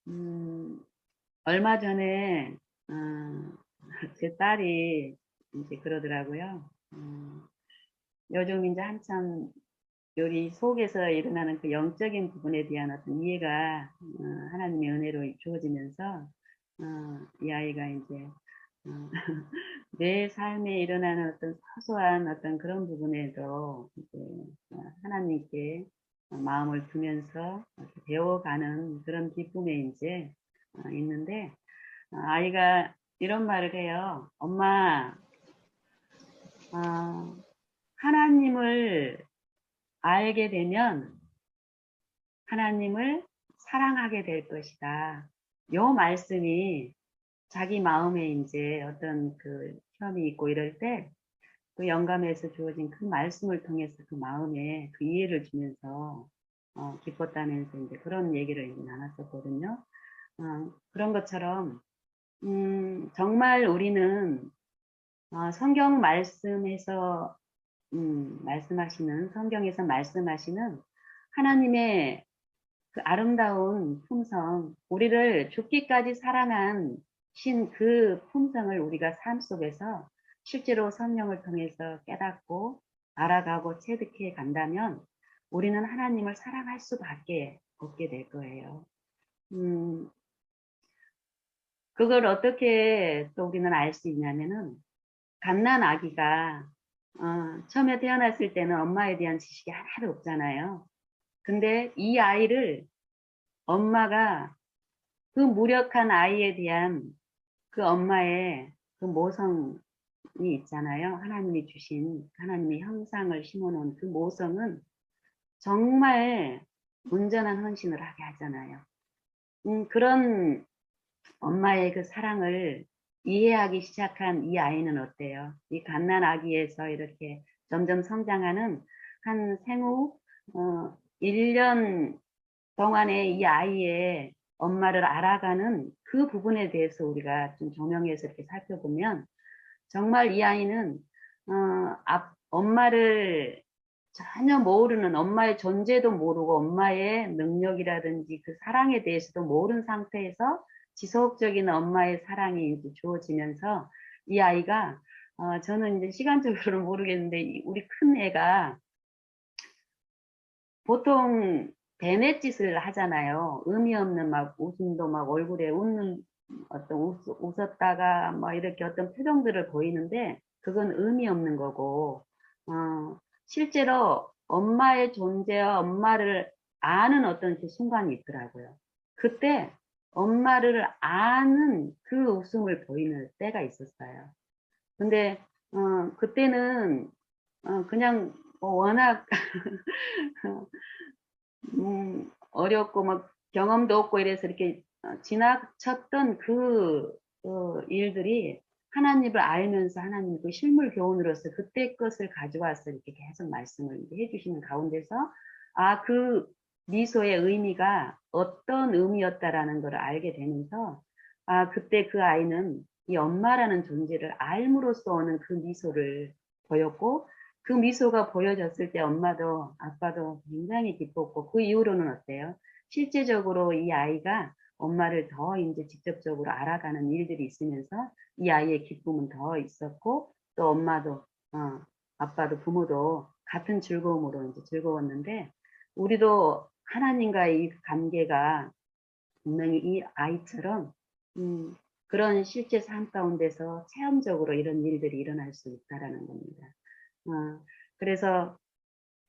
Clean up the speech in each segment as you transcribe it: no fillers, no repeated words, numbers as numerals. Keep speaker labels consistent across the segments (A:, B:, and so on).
A: 음, 얼마 전에, 어, 제 딸이 이제 그러더라고요. 요즘 이제 한참 요리 속에서 일어나는 그 영적인 부분에 대한 어떤 이해가, 하나님의 은혜로 주어지면서, 이 아이가 이제, 어, 내 삶에 일어나는 어떤 사소한 어떤 그런 부분에도 이제 하나님께 마음을 두면서 이렇게 배워가는 그런 기쁨에 이제 있는데, 아이가 이런 말을 해요. 엄마, 어, 하나님을 알게 되면 하나님을 사랑하게 될 것이다. 요 말씀이 자기 마음에 이제 어떤 그 시험이 있고 이럴 때 그 영감에서 주어진 그 말씀을 통해서 그 마음에 그 이해를 주면서 기뻤다면서 이제 그런 얘기를 이제 나눴었거든요. 그런 것처럼 정말 우리는 성경 말씀에서 말씀하시는 성경에서 말씀하시는 하나님의 그 아름다운 품성, 우리를 죽기까지 사랑한 신 그 품성을 우리가 삶 속에서 실제로 성령을 통해서 깨닫고 알아가고 체득해 간다면 우리는 하나님을 사랑할 수밖에 없게 될 거예요. 음, 그걸 어떻게 또 우리는 알 수 있냐면은 갓난 아기가 처음에 태어났을 때는 엄마에 대한 지식이 하나도 없잖아요. 근데 이 아이를 엄마가 그 무력한 아이에 대한 그 엄마의 그 모성이 있잖아요. 하나님이 주신 하나님의 형상을 심어놓은 그 모성은 정말 온전한 헌신을 하게 하잖아요. 그런 엄마의 그 사랑을 이해하기 시작한 이 아이는 어때요? 이 갓난 아기에서 이렇게 점점 성장하는 한 생후 1년 동안에 이 아이의 엄마를 알아가는 그 부분에 대해서 우리가 좀 조명해서 이렇게 살펴보면 정말 이 아이는 엄마를 전혀 모르는 엄마의 존재도 모르고 엄마의 능력이라든지 그 사랑에 대해서도 모르는 상태에서 지속적인 엄마의 사랑이 이제 주어지면서 이 아이가 저는 이제 시간적으로는 모르겠는데 우리 큰 애가 보통 대뇌짓을 하잖아요. 의미 없는 막 웃음도 막 얼굴에 웃는 어떤 웃었다가 막 이렇게 어떤 표정들을 보이는데 그건 의미 없는 거고 실제로 엄마의 존재와 엄마를 아는 어떤 그 순간이 있더라고요. 그때 엄마를 아는 그 웃음을 보이는 때가 있었어요. 근데 그때는 그냥 워낙 어렵고 막 경험도 없고 이래서 이렇게 지나쳤던 그 일들이 하나님을 알면서 하나님 그 실물 교훈으로서 그때 것을 가져와서 이렇게 계속 말씀을 해주시는 가운데서 그 미소의 의미가 어떤 의미였다라는 걸 알게 되면서 그때 그 아이는 이 엄마라는 존재를 알므로써 오는 그 미소를 보였고 그 미소가 보여졌을 때 엄마도 아빠도 굉장히 기뻤고 그 이후로는 어때요? 실제적으로 이 아이가 엄마를 더 이제 직접적으로 알아가는 일들이 있으면서 이 아이의 기쁨은 더 있었고 또 엄마도 아빠도 부모도 같은 즐거움으로 이제 즐거웠는데 우리도 하나님과의 이 관계가 분명히 이 아이처럼 그런 실제 삶 가운데서 체험적으로 이런 일들이 일어날 수 있다라는 겁니다. 그래서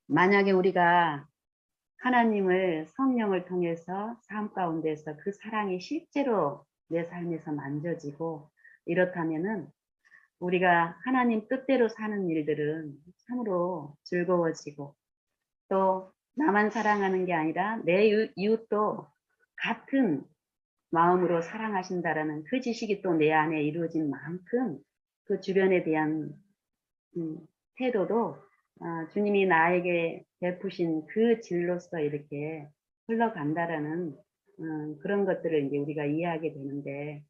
A: 만약에 우리가 하나님을 성령을 통해서 삶 가운데서 그 사랑이 실제로 내 삶에서 만져지고 이렇다면은 우리가 하나님 뜻대로 사는 일들은 참으로 즐거워지고 또 나만 사랑하는 게 아니라 내 이웃도 같은 마음으로 사랑하신다라는 그 지식이 또 내 안에 이루어진 만큼 그 주변에 대한 음, 태도도 주님이 나에게 베푸신 그 질로서 이렇게 흘러간다라는 그런 것들을 이제 우리가 이해하게 되는데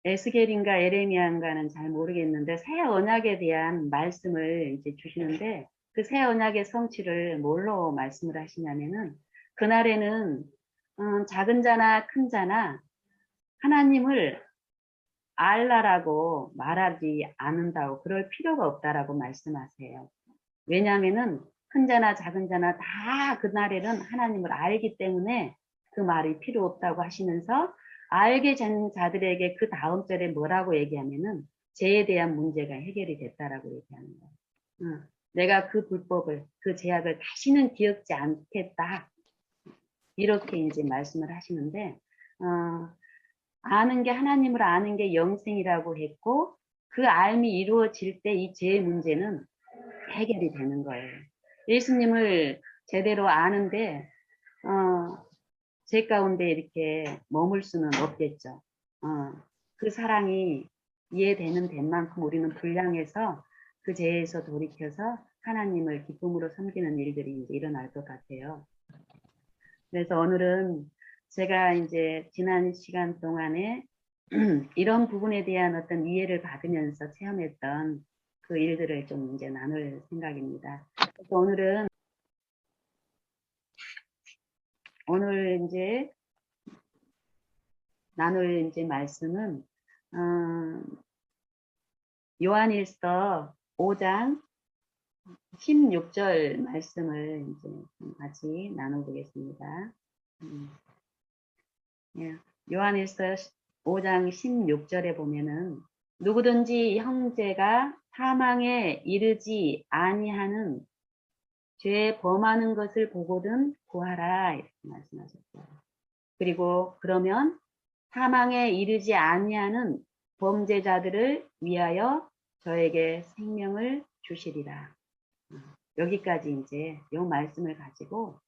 A: 에스겔인가 에레미야인가는 잘 모르겠는데 새 언약에 대한 말씀을 이제 주시는데 그 새 언약의 성취를 뭘로 말씀을 하시냐면은 그날에는 작은 자나 큰 자나 하나님을 알라라고 말하지 않는다고 그럴 필요가 없다라고 말씀하세요. 왜냐하면은 큰 자나 작은 자나 다 그날에는 하나님을 알기 때문에 그 말이 필요 없다고 하시면서 알게 된 자들에게 그 다음 절에 뭐라고 얘기하면은 죄에 대한 문제가 해결이 됐다라고 얘기하는 거예요. 내가 그 불법을 그 죄악을 다시는 기억지 않겠다 이렇게 이제 말씀을 하시는데 아는 게 하나님을 아는 게 영생이라고 했고 그 알미 이루어질 때 이 죄의 문제는 해결이 되는 거예요. 예수님을 제대로 아는데 죄 가운데 이렇게 머물 수는 없겠죠. 그 사랑이 이해되는 데만큼 우리는 불량해서 그 죄에서 돌이켜서 하나님을 기쁨으로 섬기는 일들이 이제 일어날 것 같아요. 그래서 오늘은 제가 이제 지난 시간 동안에 이런 부분에 대한 어떤 이해를 받으면서 체험했던 그 일들을 좀 이제 나눌 생각입니다. 그래서 오늘 이제 나눌 이제 말씀은 요한일서 5장 16절 말씀을 이제 같이 나눠보겠습니다. 예, 요한일서 5장 16절에 보면은 누구든지 형제가 사망에 이르지 아니하는 죄 범하는 것을 보거든 구하라 이렇게 말씀하셨어요. 그리고 그러면 사망에 이르지 아니하는 범죄자들을 위하여 저에게 생명을 주시리라. 여기까지 이제 이 말씀을 가지고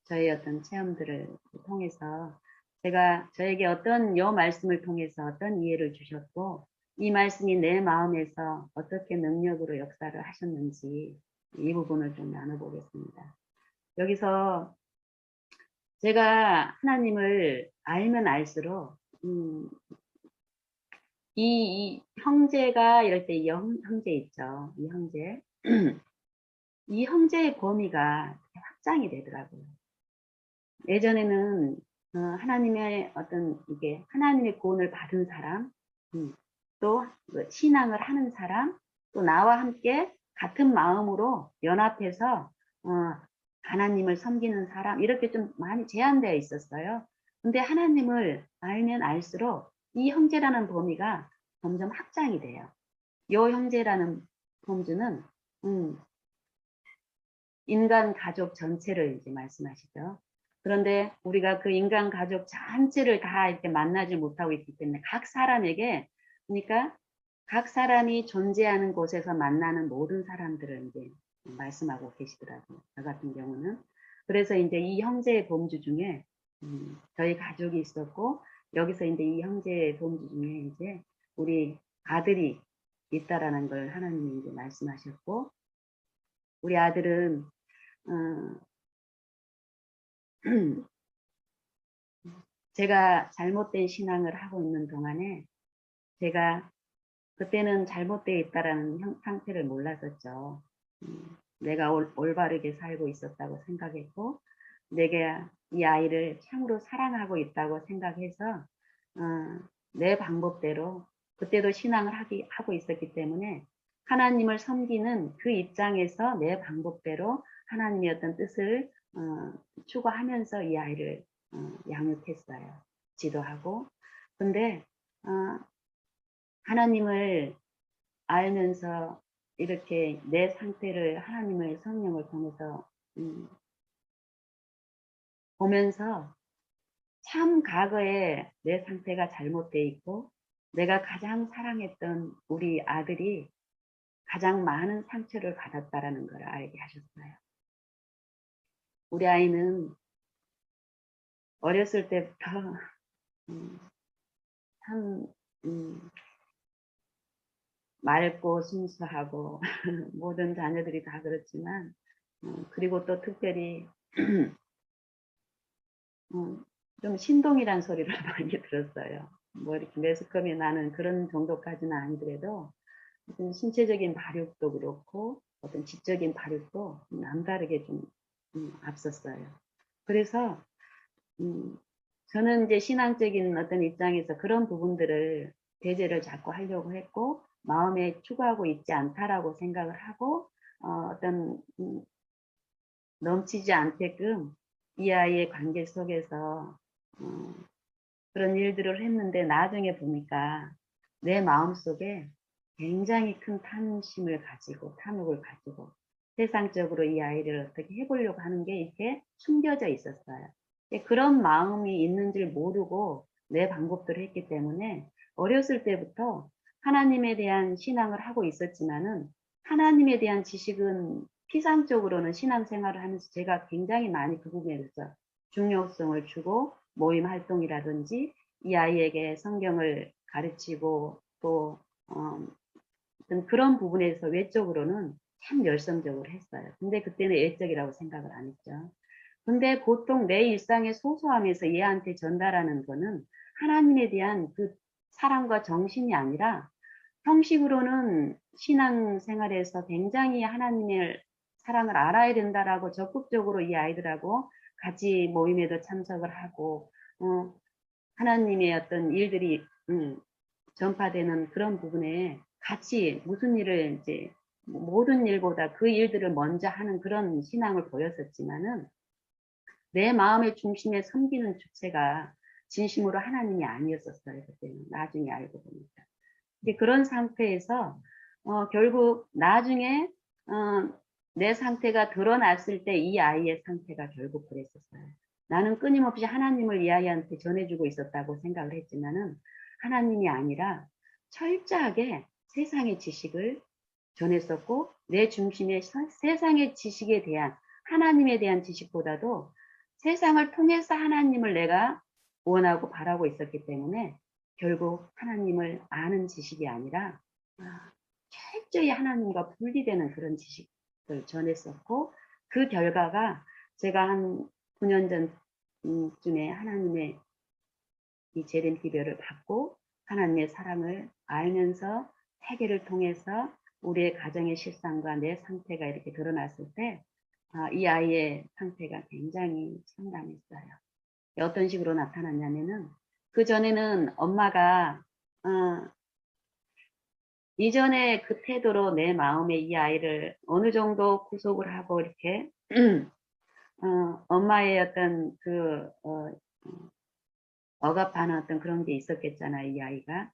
A: 저의 어떤 체험들을 통해서 제가 저에게 어떤 이 말씀을 통해서 어떤 이해를 주셨고 이 말씀이 내 마음에서 어떻게 능력으로 역사를 하셨는지 이 부분을 좀 나눠보겠습니다. 여기서 제가 하나님을 알면 알수록 이 형제가 이럴 때 이 형제 있죠. 이 형제. 이 형제의 범위가 확장이 되더라고요. 예전에는 하나님의 어떤 이게 하나님의 구원을 받은 사람, 또 신앙을 하는 사람, 또 나와 함께 같은 마음으로 연합해서 하나님을 섬기는 사람 이렇게 좀 많이 제한되어 있었어요. 근데 하나님을 알면 알수록 이 형제라는 범위가 점점 확장이 돼요. 요 형제라는 범주는 인간 가족 전체를 이제 말씀하시죠. 그런데 우리가 그 인간 가족 전체를 다 이렇게 만나지 못하고 있기 때문에 각 사람에게 그러니까 각 사람이 존재하는 곳에서 만나는 모든 사람들을 이제 말씀하고 계시더라고요. 저 같은 경우는. 그래서 이제 이 형제의 범주 중에 저희 가족이 있었고 여기서 이제 이 형제의 범주 중에 이제 우리 아들이 있다라는 걸 하나님이 이제 말씀하셨고 우리 아들은 제가 잘못된 신앙을 하고 있는 동안에 제가 그때는 잘못되어 있다라는 상태를 몰랐었죠. 내가 올바르게 살고 있었다고 생각했고 내가 이 아이를 참으로 사랑하고 있다고 생각해서 내 방법대로 그때도 신앙을 하고 있었기 때문에 하나님을 섬기는 그 입장에서 내 방법대로 하나님의 어떤 뜻을 추구하면서 이 아이를 양육했어요. 지도하고. 근데 하나님을 알면서 이렇게 내 상태를 하나님의 성령을 통해서 보면서 참 과거에 내 상태가 잘못되어 있고 내가 가장 사랑했던 우리 아들이 가장 많은 상처를 받았다라는 걸 알게 하셨어요. 우리 아이는 어렸을 때부터 참 맑고 순수하고 모든 자녀들이 다 그렇지만 그리고 또 특별히 좀 신동이란 소리를 많이 들었어요. 뭐 이렇게 매스컴이 나는 그런 정도까지는 아니더라도 신체적인 발육도 그렇고 어떤 지적인 발육도 남다르게 좀 앞섰어요. 그래서 저는 이제 신앙적인 어떤 입장에서 그런 부분들을 배제를 자꾸 하려고 했고 마음에 추구하고 있지 않다라고 생각을 하고 어떤 넘치지 않게끔 이 아이의 관계 속에서 어, 그런 일들을 했는데 나중에 보니까 내 마음속에 굉장히 큰 탐심을 가지고 탐욕을 가지고 세상적으로 이 아이를 어떻게 해보려고 하는 게 이렇게 숨겨져 있었어요. 그런 마음이 있는 줄 모르고 내 방법들을 했기 때문에 어렸을 때부터 하나님에 대한 신앙을 하고 있었지만은 하나님에 대한 지식은 피상적으로는 신앙생활을 하면서 제가 굉장히 많이 그 부분에 대해서 중요성을 주고 모임 활동이라든지 이 아이에게 성경을 가르치고 또 어떤 그런 부분에서 외적으로는 참 열성적으로 했어요. 근데 그때는 외적이라고 생각을 안 했죠. 근데 보통 내 일상의 소소함에서 얘한테 전달하는 거는 하나님에 대한 그 사랑과 정신이 아니라 형식으로는 신앙생활에서 굉장히 하나님의 사랑을 알아야 된다라고 적극적으로 이 아이들하고 같이 모임에도 참석을 하고 하나님의 어떤 일들이 전파되는 그런 부분에 같이 무슨 일을 이제 모든 일보다 그 일들을 먼저 하는 그런 신앙을 보였었지만은 내 마음의 중심에 섬기는 주체가 진심으로 하나님이 아니었었어요. 그때는 나중에 알고 보니까. 그런 상태에서 결국 나중에 내 상태가 드러났을 때 이 아이의 상태가 결국 그랬었어요. 나는 끊임없이 하나님을 이 아이한테 전해주고 있었다고 생각을 했지만은 하나님이 아니라 철저하게 세상의 지식을 전했었고 내 중심에 세상의 지식에 대한 하나님에 대한 지식보다도 세상을 통해서 하나님을 내가 원하고 바라고 있었기 때문에 결국 하나님을 아는 지식이 아니라 철저히 하나님과 분리되는 그런 지식을 전했었고 그 결과가 제가 한 9년 전쯤에 하나님의 이 재림 기별을 받고 하나님의 사랑을 알면서 회개를 통해서 우리의 가정의 실상과 내 상태가 이렇게 드러났을 때 이 아이의 상태가 굉장히 상담했어요. 어떤 식으로 나타났냐면은 그 전에는 엄마가 이전에 그 태도로 내 마음에 이 아이를 어느 정도 구속을 하고 이렇게 엄마의 어떤 그 억압하는 어떤 그런 게 있었겠잖아요, 이 아이가.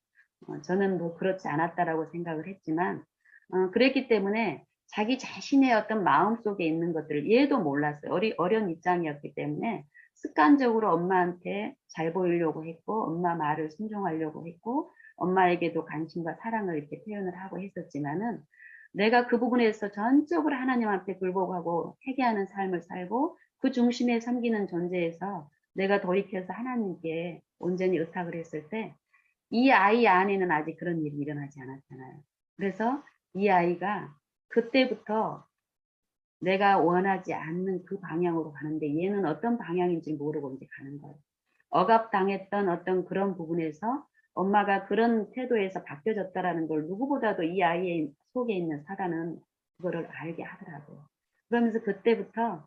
A: 저는 뭐 그렇지 않았다라고 생각을 했지만 그랬기 때문에 자기 자신의 어떤 마음속에 있는 것들을 얘도 몰랐어요. 어린 입장이었기 때문에 습관적으로 엄마한테 잘 보이려고 했고 엄마 말을 순종하려고 했고 엄마에게도 관심과 사랑을 이렇게 표현을 하고 했었지만은 내가 그 부분에서 전적으로 하나님 앞에 굴복하고 회개하는 삶을 살고 그 중심에 섬기는 존재에서 내가 돌이켜서 하나님께 온전히 의탁을 했을 때 이 아이 안에는 아직 그런 일이 일어나지 않았잖아요. 그래서 이 아이가 그때부터 내가 원하지 않는 그 방향으로 가는데 얘는 어떤 방향인지 모르고 이제 가는 거예요. 억압당했던 어떤 그런 부분에서 엄마가 그런 태도에서 바뀌어졌다라는 걸 누구보다도 이 아이의 속에 있는 사단은 그거를 알게 하더라고요. 그러면서 그때부터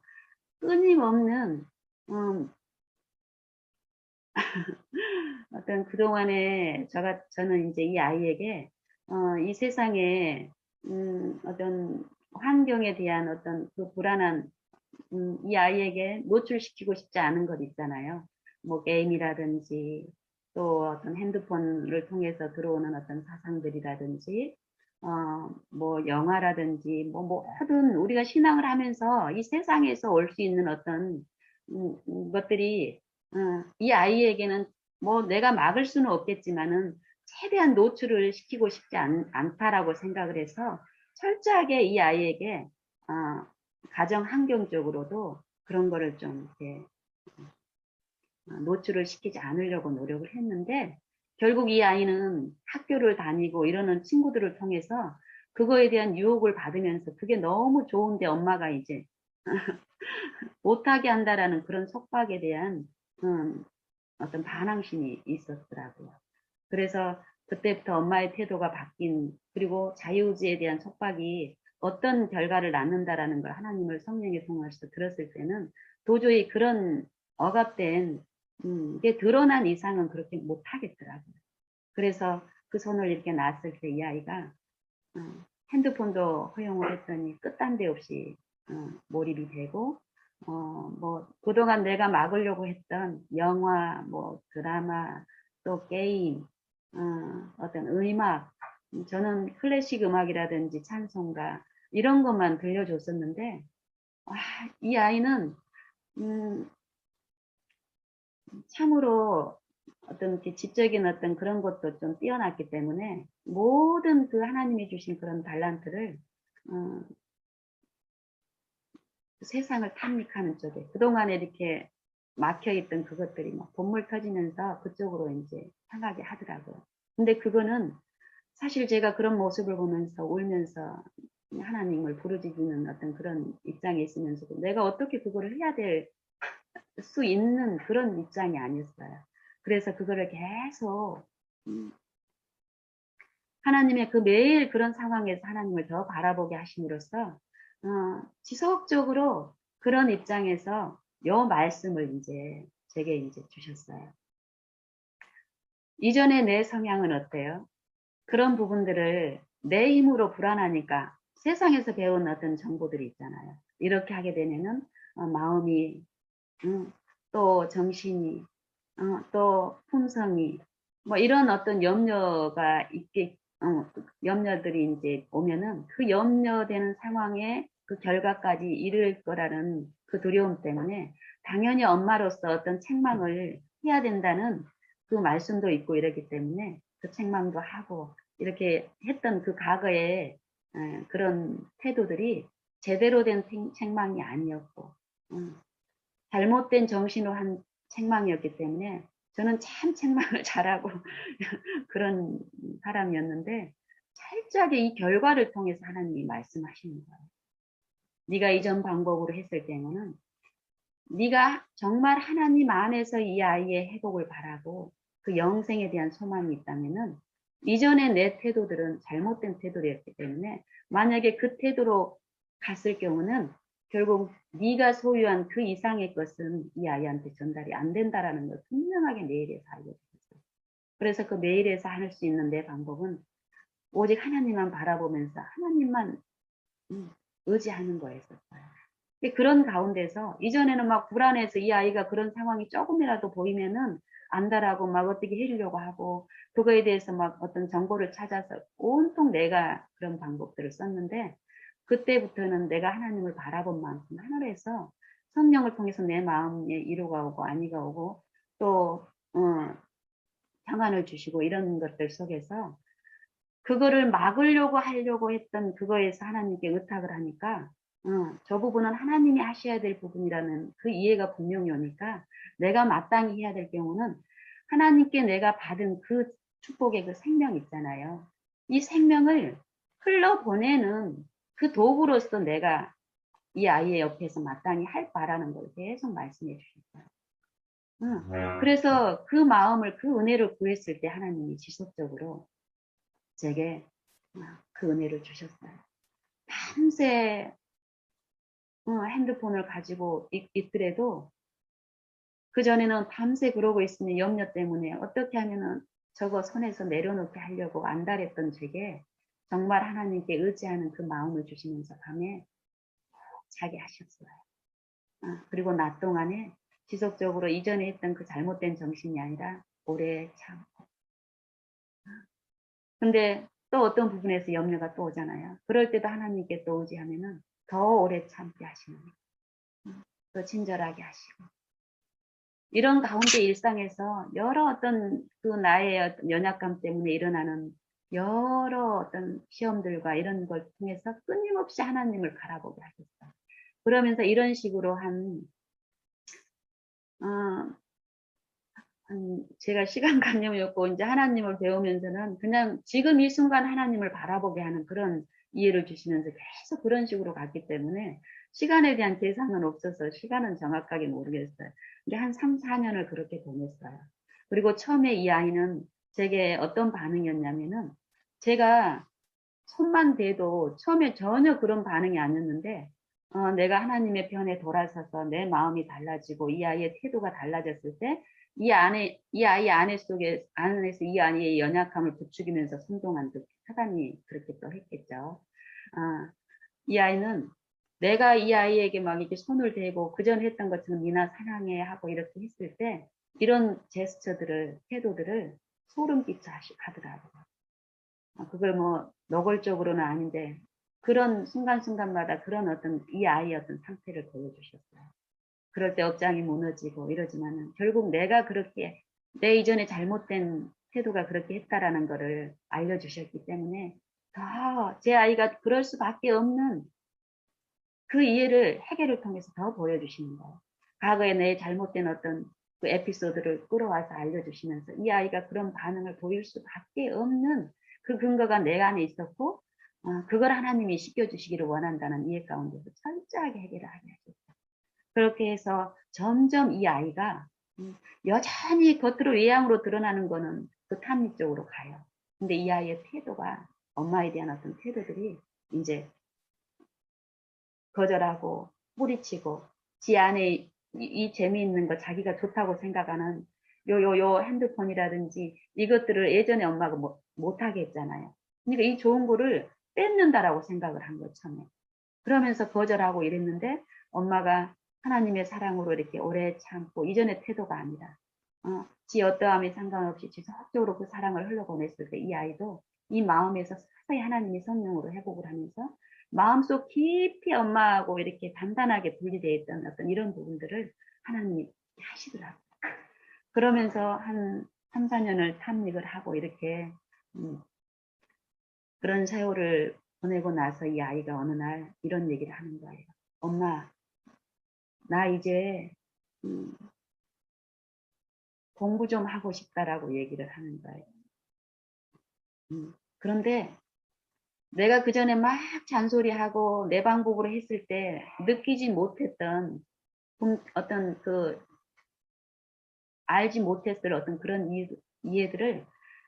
A: 끊임없는 어떤 그동안에 저는 이제 이 아이에게 이 세상에 어떤 환경에 대한 어떤 그 불안한 이 아이에게 노출시키고 싶지 않은 것 있잖아요. 뭐 게임이라든지 또 어떤 핸드폰을 통해서 들어오는 어떤 사상들이라든지 뭐 영화라든지 뭐 모든 우리가 신앙을 하면서 이 세상에서 올 수 있는 어떤 것들이 이 아이에게는 뭐 내가 막을 수는 없겠지만은 최대한 노출을 시키고 싶지 않다라고 생각을 해서 철저하게 이 아이에게 가정 환경적으로도 그런 거를 좀 이렇게 노출을 시키지 않으려고 노력을 했는데 결국 이 아이는 학교를 다니고 이러는 친구들을 통해서 그거에 대한 유혹을 받으면서 그게 너무 좋은데 엄마가 이제 못하게 한다라는 그런 속박에 대한 어떤 반항심이 있었더라고요. 그래서 그때부터 엄마의 태도가 바뀐 그리고 자유의지에 대한 속박이 어떤 결과를 낳는다라는 걸 하나님을 성령의 통해서 들었을 때는 도저히 그런 억압된 게 드러난 이상은 그렇게 못 하겠더라고요. 그래서 그 손을 이렇게 놨을 때 이 아이가 핸드폰도 허용을 했더니 끝단데 없이 몰입이 되고 뭐 그동안 내가 막으려고 했던 영화, 뭐 드라마, 또 게임, 어떤 음악, 저는 클래식 음악이라든지 찬송가 이런 것만 들려줬었는데 이 아이는 참으로 어떤 이렇게 지적인 어떤 그런 것도 좀 뛰어났기 때문에 모든 그 하나님이 주신 그런 달란트를 어, 세상을 탐닉하는 쪽에 그동안에 이렇게 막혀있던 그것들이 막 본물 터지면서 그쪽으로 이제 향하게 하더라고요. 근데 그거는 사실 제가 그런 모습을 보면서 울면서 하나님을 부르짖는 어떤 그런 입장에 있으면서도 내가 어떻게 그거를 해야 될 수 있는 그런 입장이 아니었어요. 그래서 그거를 계속 하나님의 그 매일 그런 상황에서 하나님을 더 바라보게 하심으로써 지속적으로 그런 입장에서 요 말씀을 이제 제게 이제 주셨어요. 이전에 내 성향은 어때요? 그런 부분들을 내 힘으로 불안하니까 세상에서 배운 어떤 정보들이 있잖아요. 이렇게 하게 되면은 마음이 또 정신이 또 품성이 뭐 이런 어떤 염려가 있게 염려들이 이제 오면은 그 염려되는 상황에 그 결과까지 이를 거라는 그 두려움 때문에 당연히 엄마로서 어떤 책망을 해야 된다는 그 말씀도 있고 이러기 때문에 그 책망도 하고 이렇게 했던 그 과거의 그런 태도들이 제대로 된 책망이 아니었고 잘못된 정신으로 한 책망이었기 때문에 저는 참 책망을 잘하고 그런 사람이었는데 철저하게 이 결과를 통해서 하나님이 말씀하시는 거예요. 네가 이전 방법으로 했을 때는 네가 정말 하나님 안에서 이 아이의 회복을 바라고 그 영생에 대한 소망이 있다면은 이전에 내 태도들은 잘못된 태도였기 때문에 만약에 그 태도로 갔을 경우는 결국 네가 소유한 그 이상의 것은 이 아이한테 전달이 안 된다라는 걸 분명하게 메일에서 알려주셨어요. 그래서 그 메일에서 할 수 있는 내 방법은 오직 하나님만 바라보면서 하나님만 의지하는 거였었어요. 그런 가운데서 이전에는 막 불안해서 이 아이가 그런 상황이 조금이라도 보이면은 안다라고 막 어떻게 해주려고 하고 그거에 대해서 막 어떤 정보를 찾아서 온통 내가 그런 방법들을 썼는데 그때부터는 내가 하나님을 바라본 만큼 하늘에서 성령을 통해서 내 마음에 이루가 오고 아니가 오고 또 평안을 주시고 이런 것들 속에서 그거를 막으려고 하려고 했던 그거에서 하나님께 의탁을 하니까 저 부분은 하나님이 하셔야 될 부분이라는 그 이해가 분명히 오니까 내가 마땅히 해야 될 경우는 하나님께 내가 받은 그 축복의 그 생명 있잖아요. 이 생명을 흘러보내는 그 도구로서 내가 이 아이의 옆에서 마땅히 할 바라는 걸 계속 말씀해 주셨어요. 그래서 그 마음을 그 은혜를 구했을 때 하나님이 지속적으로 제게 그 은혜를 주셨어요. 밤새 핸드폰을 가지고 있더라도 그전에는 밤새 그러고 있으면 염려 때문에 어떻게 하면은 저거 손에서 내려놓게 하려고 안달했던 제게 정말 하나님께 의지하는 그 마음을 주시면서 밤에 자게 하셨어요. 그리고 낮 동안에 지속적으로 이전에 했던 그 잘못된 정신이 아니라 오래 참고. 근데 또 어떤 부분에서 염려가 또 오잖아요. 그럴 때도 하나님께 또 의지하면은 더 오래 참게 하시는 거예요. 더 친절하게 하시고. 이런 가운데 일상에서 여러 어떤 그 나의 어떤 연약감 때문에 일어나는 여러 어떤 시험들과 이런 걸 통해서 끊임없이 하나님을 바라보게 하셨어요. 그러면서 이런 식으로 어, 제가 시간관념이 없고 이제 하나님을 배우면서는 그냥 지금 이 순간 하나님을 바라보게 하는 그런 이해를 주시면서 계속 그런 식으로 갔기 때문에 시간에 대한 계산은 없어서 시간은 정확하게 모르겠어요. 근데 한 3, 4년을 그렇게 보냈어요. 그리고 처음에 이 아이는 제게 어떤 반응이었냐면은 제가 손만 대도 처음에 전혀 그런 반응이 아니었는데 내가 하나님의 편에 돌아서서 내 마음이 달라지고 이 아이의 태도가 달라졌을 때 이 아이 안에서 이 아이의 연약함을 부추기면서 선동한 듯 사단이 그렇게 또 했겠죠. 이 아이는 내가 이 아이에게 막 이렇게 손을 대고 그전 했던 것처럼 미나 사랑해 하고 이렇게 했을 때 이런 제스처들을 태도들을 소름 끼쳐 하더라고요. 그걸 뭐 노골적으로는 아닌데 그런 순간순간마다 그런 어떤 이 아이의 어떤 상태를 보여주셨어요. 그럴 때 업장이 무너지고 이러지만은 결국 내가 그렇게 내 이전에 잘못된 태도가 그렇게 했다라는 거를 알려주셨기 때문에 더 제 아이가 그럴 수밖에 없는 그 이해를 해결을 통해서 더 보여주시는 거예요. 과거에 내 잘못된 어떤 그 에피소드를 끌어와서 알려주시면서 이 아이가 그런 반응을 보일 수밖에 없는 그 근거가 내 안에 있었고 그걸 하나님이 시켜주시기를 원한다는 이해 가운데서 철저하게 해결을 하게 하셨어요. 그렇게 해서 점점 이 아이가 여전히 겉으로 외향으로 드러나는 거는 그 탐닉 쪽으로 가요. 근데 이 아이의 태도가 엄마에 대한 어떤 태도들이 이제 거절하고 뿌리치고 지 안에 이 재미있는 거 자기가 좋다고 생각하는 요 핸드폰이라든지 이것들을 예전에 엄마가 못하게 했잖아요. 그러니까 이 좋은 거를 뺏는다라고 생각을 한 거 처음에. 그러면서 거절하고 이랬는데 엄마가 하나님의 사랑으로 이렇게 오래 참고 이전의 태도가 아니라 지 어떠함에 상관없이 지속적으로 그 사랑을 흘러보냈을 때 이 아이도 이 마음에서 서서히 하나님이 성령으로 회복을 하면서 마음속 깊이 엄마하고 이렇게 단단하게 분리되어 있던 어떤 이런 부분들을 하나님이 하시더라고요. 그러면서 한 3, 4년을 탐닉을 하고 이렇게 그런 세월을 보내고 나서 이 아이가 어느 날 이런 얘기를 하는 거예요. 엄마, 나 이제 공부 좀 하고 싶다라고 얘기를 하는 거예요. 그런데 내가 그 전에 막 잔소리하고 내 방법으로 했을 때 느끼지 못했던 어떤 그 알지 못했을 어떤 그런 이해들을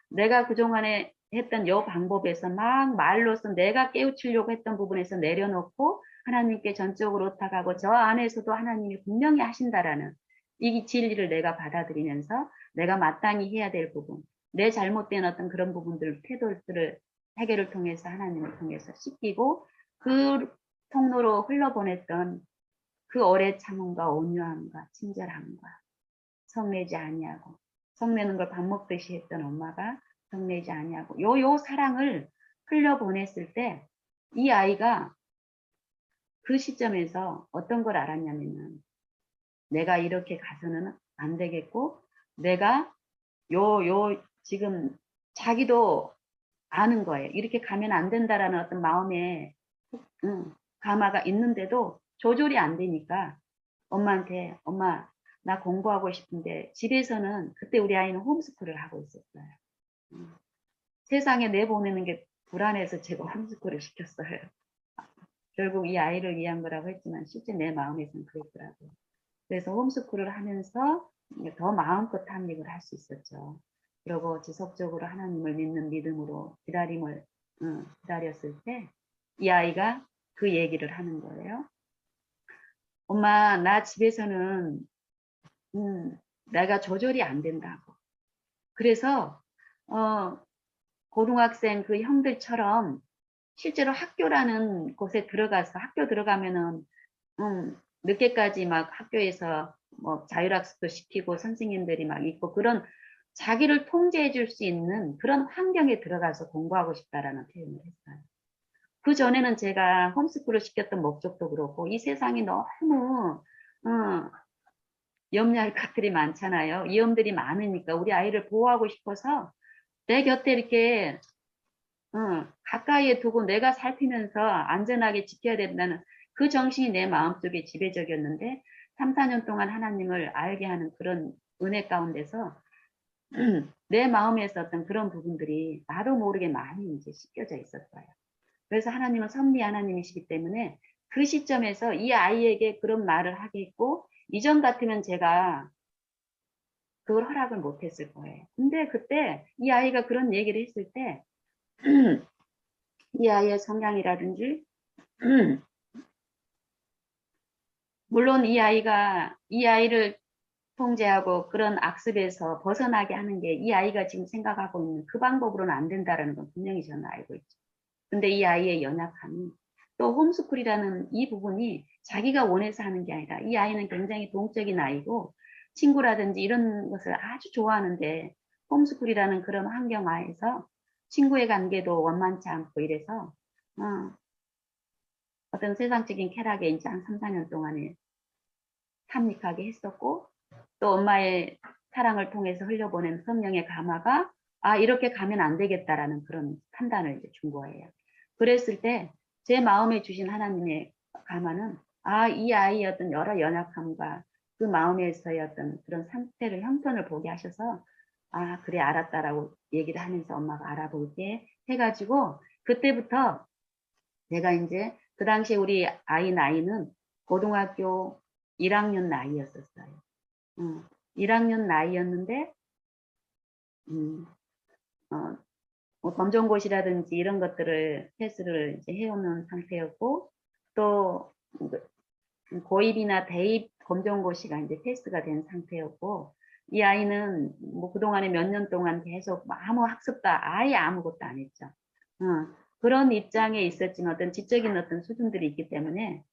A: 내가 그동안에 했던 요 방법에서 막 말로서 내가 깨우치려고 했던 부분에서 내려놓고 하나님께 전적으로 부탁하고 저 안에서도 하나님이 분명히 하신다라는 이 진리를 내가 받아들이면서 내가 마땅히 해야 될 부분, 내 잘못된 어떤 그런 부분들, 태도들을 해결을 통해서 하나님을 통해서 씻기고 그 통로로 흘러보냈던 그 오래 참음과 온유함과 친절함과 성내지 아니하고 성내는 걸 밥 먹듯이 했던 엄마가 성내지 아니하고 요 사랑을 흘려보냈을 때 이 아이가 그 시점에서 어떤 걸 알았냐면은 내가 이렇게 가서는 안 되겠고 내가 지금 자기도 아는 거예요. 이렇게 가면 안 된다라는 어떤 마음의 감화가 있는데도 조절이 안 되니까 엄마한테 엄마 나 공부하고 싶은데 집에서는 그때 우리 아이는 홈스쿨을 하고 있었어요. 세상에 내보내는 게 불안해서 제가 홈스쿨을 시켰어요. 결국 이 아이를 위한 거라고 했지만 실제 내 마음에서는 그랬더라고요. 그래서 홈스쿨을 하면서 더 마음껏 탐닉을 할 수 있었죠. 그리고 지속적으로 하나님을 믿는 믿음으로 기다렸을 때 이 아이가 그 얘기를 하는 거예요. 엄마 나 집에서는 내가 조절이 안 된다고. 그래서 고등학생 그 형들처럼 실제로 학교라는 곳에 들어가서 학교 들어가면은 늦게까지 막 학교에서 뭐 자율학습도 시키고 선생님들이 막 있고 그런 자기를 통제해 줄 수 있는 그런 환경에 들어가서 공부하고 싶다라는 표현을 했어요. 그 전에는 제가 홈스쿨을 시켰던 목적도 그렇고 이 세상이 너무 염려할 것들이 많잖아요. 위험들이 많으니까 우리 아이를 보호하고 싶어서 내 곁에 이렇게 가까이에 두고 내가 살피면서 안전하게 지켜야 된다는 그 정신이 내 마음속에 지배적이었는데 3, 4년 동안 하나님을 알게 하는 그런 은혜 가운데서 내 마음에서 어떤 그런 부분들이 나도 모르게 많이 이제 씻겨져 있었어요. 그래서 하나님은 섭리 하나님이시기 때문에 그 시점에서 이 아이에게 그런 말을 하겠고 이전 같으면 제가 그걸 허락을 못했을 거예요. 근데 그때 이 아이가 그런 얘기를 했을 때 이 아이의 성향이라든지 물론 이 아이를 통제하고 그런 악습에서 벗어나게 하는 게 이 아이가 지금 생각하고 있는 그 방법으로는 안 된다는 건 분명히 저는 알고 있죠. 근데 이 아이의 연약함이 또 홈스쿨이라는 이 부분이 자기가 원해서 하는 게 아니라 이 아이는 굉장히 동적인 아이고 친구라든지 이런 것을 아주 좋아하는데 홈스쿨이라는 그런 환경 하에서 친구의 관계도 원만치 않고 이래서 어떤 세상적인 쾌락에 이제 한 3, 4년 동안에 탐닉하게 했었고 또 엄마의 사랑을 통해서 흘려보낸 성령의 감화가 이렇게 가면 안 되겠다라는 그런 판단을 이제 준 거예요. 그랬을 때 제 마음에 주신 하나님의 감화는 이 아이의 어떤 여러 연약함과 그 마음에서의 어떤 그런 상태를 형편을 보게 하셔서 그래 알았다라고 얘기를 하면서 엄마가 알아볼게 해가지고 그때부터 제가 이제 그 당시에 우리 아이 나이는 고등학교 1학년 나이였었어요. 1학년 나이였는데, 음, 어, 뭐 검정고시라든지 이런 것들을 패스를 이제 해오는 상태였고, 또 고입이나 대입 검정고시가 이제 패스가 된 상태였고, 이 아이는 뭐 그동안에 몇 년 동안 계속 아무 학습도 아예 아무것도 안 했죠. 그런 입장에 있었지만 어떤 지적인 어떤 수준들이 있기 때문에,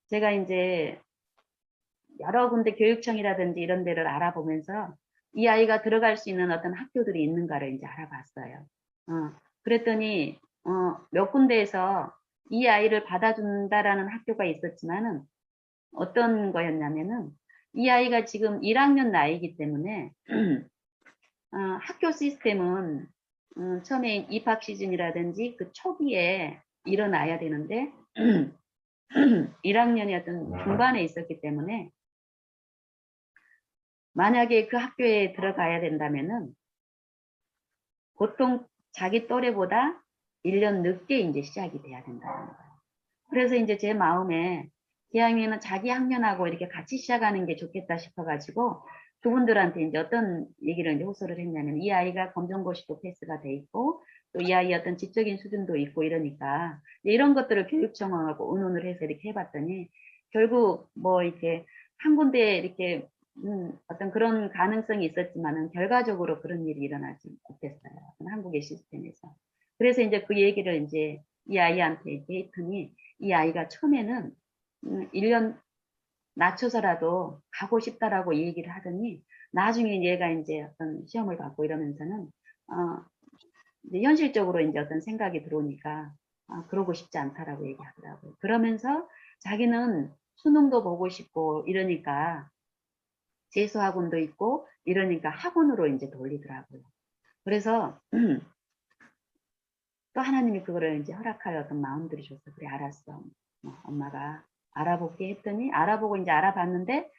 A: 제가 이제 여러 군데 교육청이라든지 이런 데를 알아보면서 이 아이가 들어갈 수 있는 어떤 학교들이 있는가를 이제 알아봤어요. 그랬더니 몇 군데에서 이 아이를 받아준다라는 학교가 있었지만은 어떤 거였냐면은 이 아이가 지금 1학년 나이기 때문에 학교 시스템은 처음에 입학 시즌이라든지 그 초기에 일어나야 되는데 1학년이 어떤 중반에 있었기 때문에 만약에 그 학교에 들어가야 된다면은 보통 자기 또래보다 1년 늦게 이제 시작이 돼야 된다는 거예요. 그래서 이제 제 마음에 기왕이면 자기 학년하고 이렇게 같이 시작하는 게 좋겠다 싶어가지고 그분들한테 이제 어떤 얘기를 이제 호소를 했냐면 이 아이가 검정고시도 패스가 돼 있고 또 이 아이의 어떤 지적인 수준도 있고 이러니까 이런 것들을 교육청하고 의논을 해서 이렇게 해봤더니 결국 뭐 이렇게 한 군데 이렇게 어떤 그런 가능성이 있었지만은 결과적으로 그런 일이 일어나지 못했어요. 한국의 시스템에서. 그래서 이제 그 얘기를 이제 이 아이한테 이제 했더니 이 아이가 처음에는 1년 낮춰서라도 가고 싶다라고 얘기를 하더니 나중에 얘가 이제 어떤 시험을 받고 이러면서는 이제 현실적으로 이제 어떤 생각이 들어오니까 그러고 싶지 않다라고 얘기하더라고요. 그러면서 자기는 수능도 보고 싶고 이러니까 재수학원도 있고 이러니까 학원으로 이제 돌리더라고요. 그래서 또 하나님이 그거를 이제 허락할 어떤 마음들이 줘서 그래 알았어. 엄마가 알아볼게 했더니 알아보고 이제 알아봤는데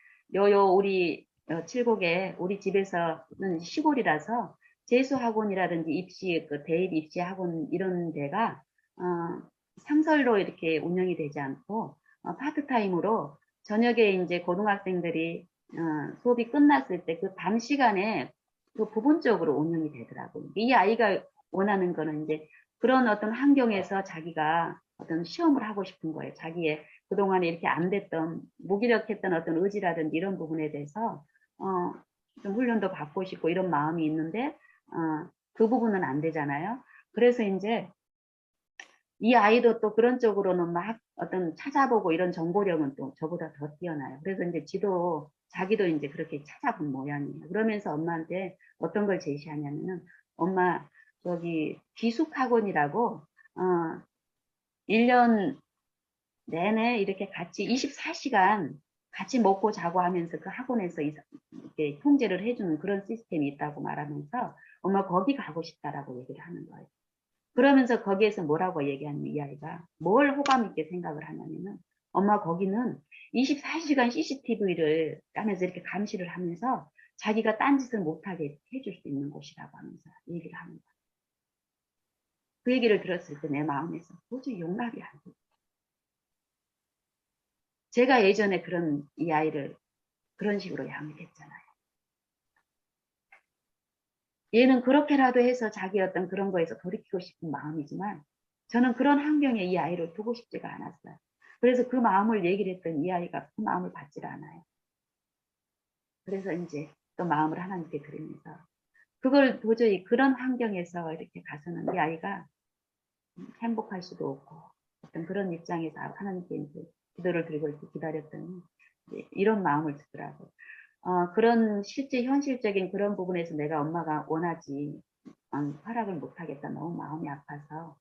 A: 우리 칠곡에 우리 집에서는 시골이라서 재수학원이라든지 입시 그 대입 입시 학원 이런 데가 상설로 이렇게 운영이 되지 않고 파트타임으로 저녁에 이제 고등학생들이 수업이 끝났을 때 그 밤 시간에 그 부분적으로 운영이 되더라고요. 이 아이가 원하는 거는 이제 그런 어떤 환경에서 자기가 어떤 시험을 하고 싶은 거예요. 자기의 그동안에 이렇게 안 됐던, 무기력했던 어떤 의지라든지 이런 부분에 대해서, 좀 훈련도 받고 싶고 이런 마음이 있는데, 그 부분은 안 되잖아요. 그래서 이제 이 아이도 또 그런 쪽으로는 막 어떤 찾아보고 이런 정보력은 또 저보다 더 뛰어나요. 그래서 이제 자기도 이제 그렇게 찾아본 모양이에요. 그러면서 엄마한테 어떤 걸 제시하냐면은, 엄마, 저기, 기숙학원이라고, 1년 내내 이렇게 같이 24시간 같이 먹고 자고 하면서 그 학원에서 이렇게 통제를 해주는 그런 시스템이 있다고 말하면서 엄마 거기 가고 싶다라고 얘기를 하는 거예요. 그러면서 거기에서 뭐라고 얘기하는 이 아이가 뭘 호감 있게 생각을 하냐면은 엄마 거기는 24시간 CCTV를 하면서 이렇게 감시를 하면서 자기가 딴짓을 못하게 해줄 수 있는 곳이라고 하면서 얘기를 하는 거예요. 그 얘기를 들었을 때 내 마음에서 도저히 용납이 안 돼. 제가 예전에 그런 이 아이를 그런 식으로 양육했잖아요. 얘는 그렇게라도 해서 자기 어떤 그런 거에서 돌이키고 싶은 마음이지만 저는 그런 환경에 이 아이를 두고 싶지가 않았어요. 그래서 그 마음을 얘기를 했더니 이 아이가 그 마음을 받질 않아요. 그래서 이제 또 마음을 하나님께 드리면서 그걸 도저히 그런 환경에서 이렇게 가서는 이 아이가 행복할 수도 없고 어떤 그런 입장에서 하나님께 이제 기도를 드리고 이렇게 기다렸더니 이런 마음을 주더라고요. 그런 실제 현실적인 그런 부분에서 내가 엄마가 원하지 허락을 못하겠다. 너무 마음이 아파서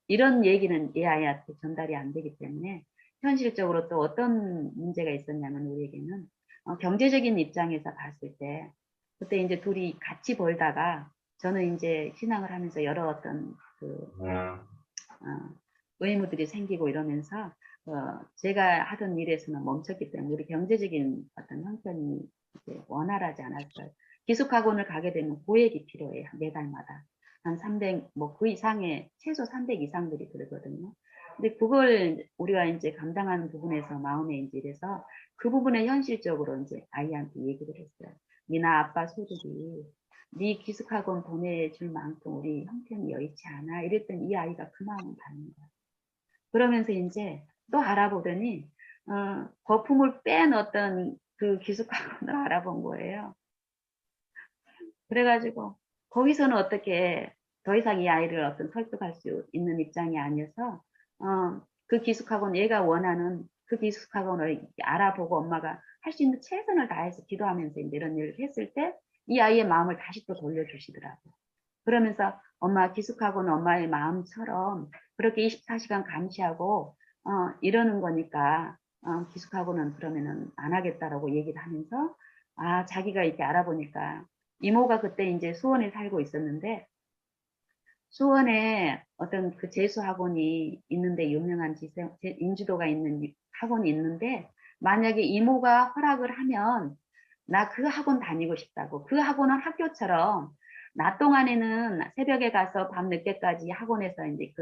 A: 이런 얘기는 이 아이한테 전달이 안 되기 때문에 현실적으로 또 어떤 문제가 있었냐면 우리에게는 경제적인 입장에서 봤을 때 그때 이제 둘이 같이 벌다가 저는 이제 신앙을 하면서 여러 어떤 의무들이 생기고 이러면서 제가 하던 일에서는 멈췄기 때문에 우리 경제적인 어떤 형편이 이제 원활하지 않았어요. 기숙학원을 가게 되면 고액이 필요해요. 매달마다. 한 300, 뭐 그 이상의, 최소 300 이상들이 들거든요. 근데 그걸 우리가 이제 감당하는 부분에서 마음에 이제 이래서 그 부분에 현실적으로 이제 아이한테 얘기를 했어요. 니나 아빠 소득이 네 기숙학원 보내줄 만큼 우리 형편이 여의치 않아. 이랬더니 이 아이가 그 마음을 받는 거야. 그러면서 이제 또 알아보더니 거품을 뺀 어떤 그 기숙학원을 알아본 거예요. 그래가지고 거기서는 어떻게 더 이상 이 아이를 어떤 설득할 수 있는 입장이 아니어서 그 기숙학원 얘가 원하는 그 기숙학원을 알아보고 엄마가 할 수 있는 최선을 다해서 기도하면서 이제 이런 일을 했을 때 이 아이의 마음을 다시 또 돌려주시더라고요. 그러면서 엄마 기숙학원은 엄마의 마음처럼 그렇게 24시간 감시하고 이러는 거니까 기숙학원은 그러면은 안 하겠다라고 얘기를 하면서 자기가 이렇게 알아보니까 이모가 그때 이제 수원에 살고 있었는데 수원에 어떤 그 재수학원이 있는데 유명한 인지도가 있는 학원이 있는데 만약에 이모가 허락을 하면 나 그 학원 다니고 싶다고. 그 학원은 학교처럼 낮 동안에는 새벽에 가서 밤 늦게까지 학원에서 이제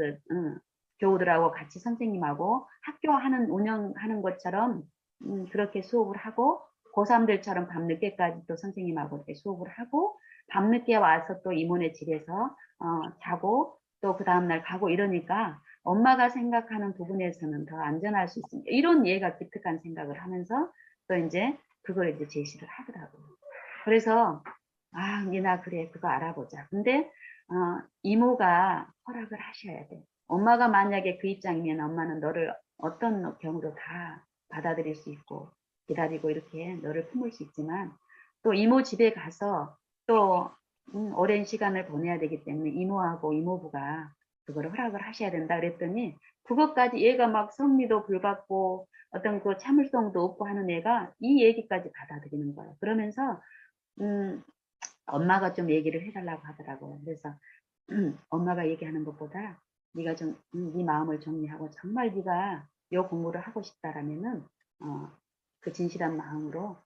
A: 교우들하고 같이 선생님하고 학교 운영하는 것처럼 그렇게 수업을 하고 고3들처럼 밤 늦게까지 또 선생님하고 이렇게 수업을 하고 밤늦게 와서 또 이모네 집에서 자고 또 그 다음날 가고 이러니까 엄마가 생각하는 부분에서는 더 안전할 수 있습니다. 이런 얘가 기특한 생각을 하면서 또 이제 그걸 이제 제시를 하더라고요. 그래서 니나 그래 그거 알아보자. 근데 이모가 허락을 하셔야 돼. 엄마가 만약에 그 입장이면 엄마는 너를 어떤 경우도 다 받아들일 수 있고 기다리고 이렇게 너를 품을 수 있지만 또 이모 집에 가서 또 오랜 시간을 보내야 되기 때문에 이모하고 이모부가 그걸 허락을 하셔야 된다 그랬더니 그것까지 얘가 막 성미도 불같고 어떤 그 참을성도 없고 하는 애가 이 얘기까지 받아들이는 거예요. 그러면서 엄마가 좀 얘기를 해달라고 하더라고요. 그래서 엄마가 얘기하는 것보다 네가 좀 네 마음을 정리하고 정말 네가 요 공부를 하고 싶다라면은 그 진실한 마음으로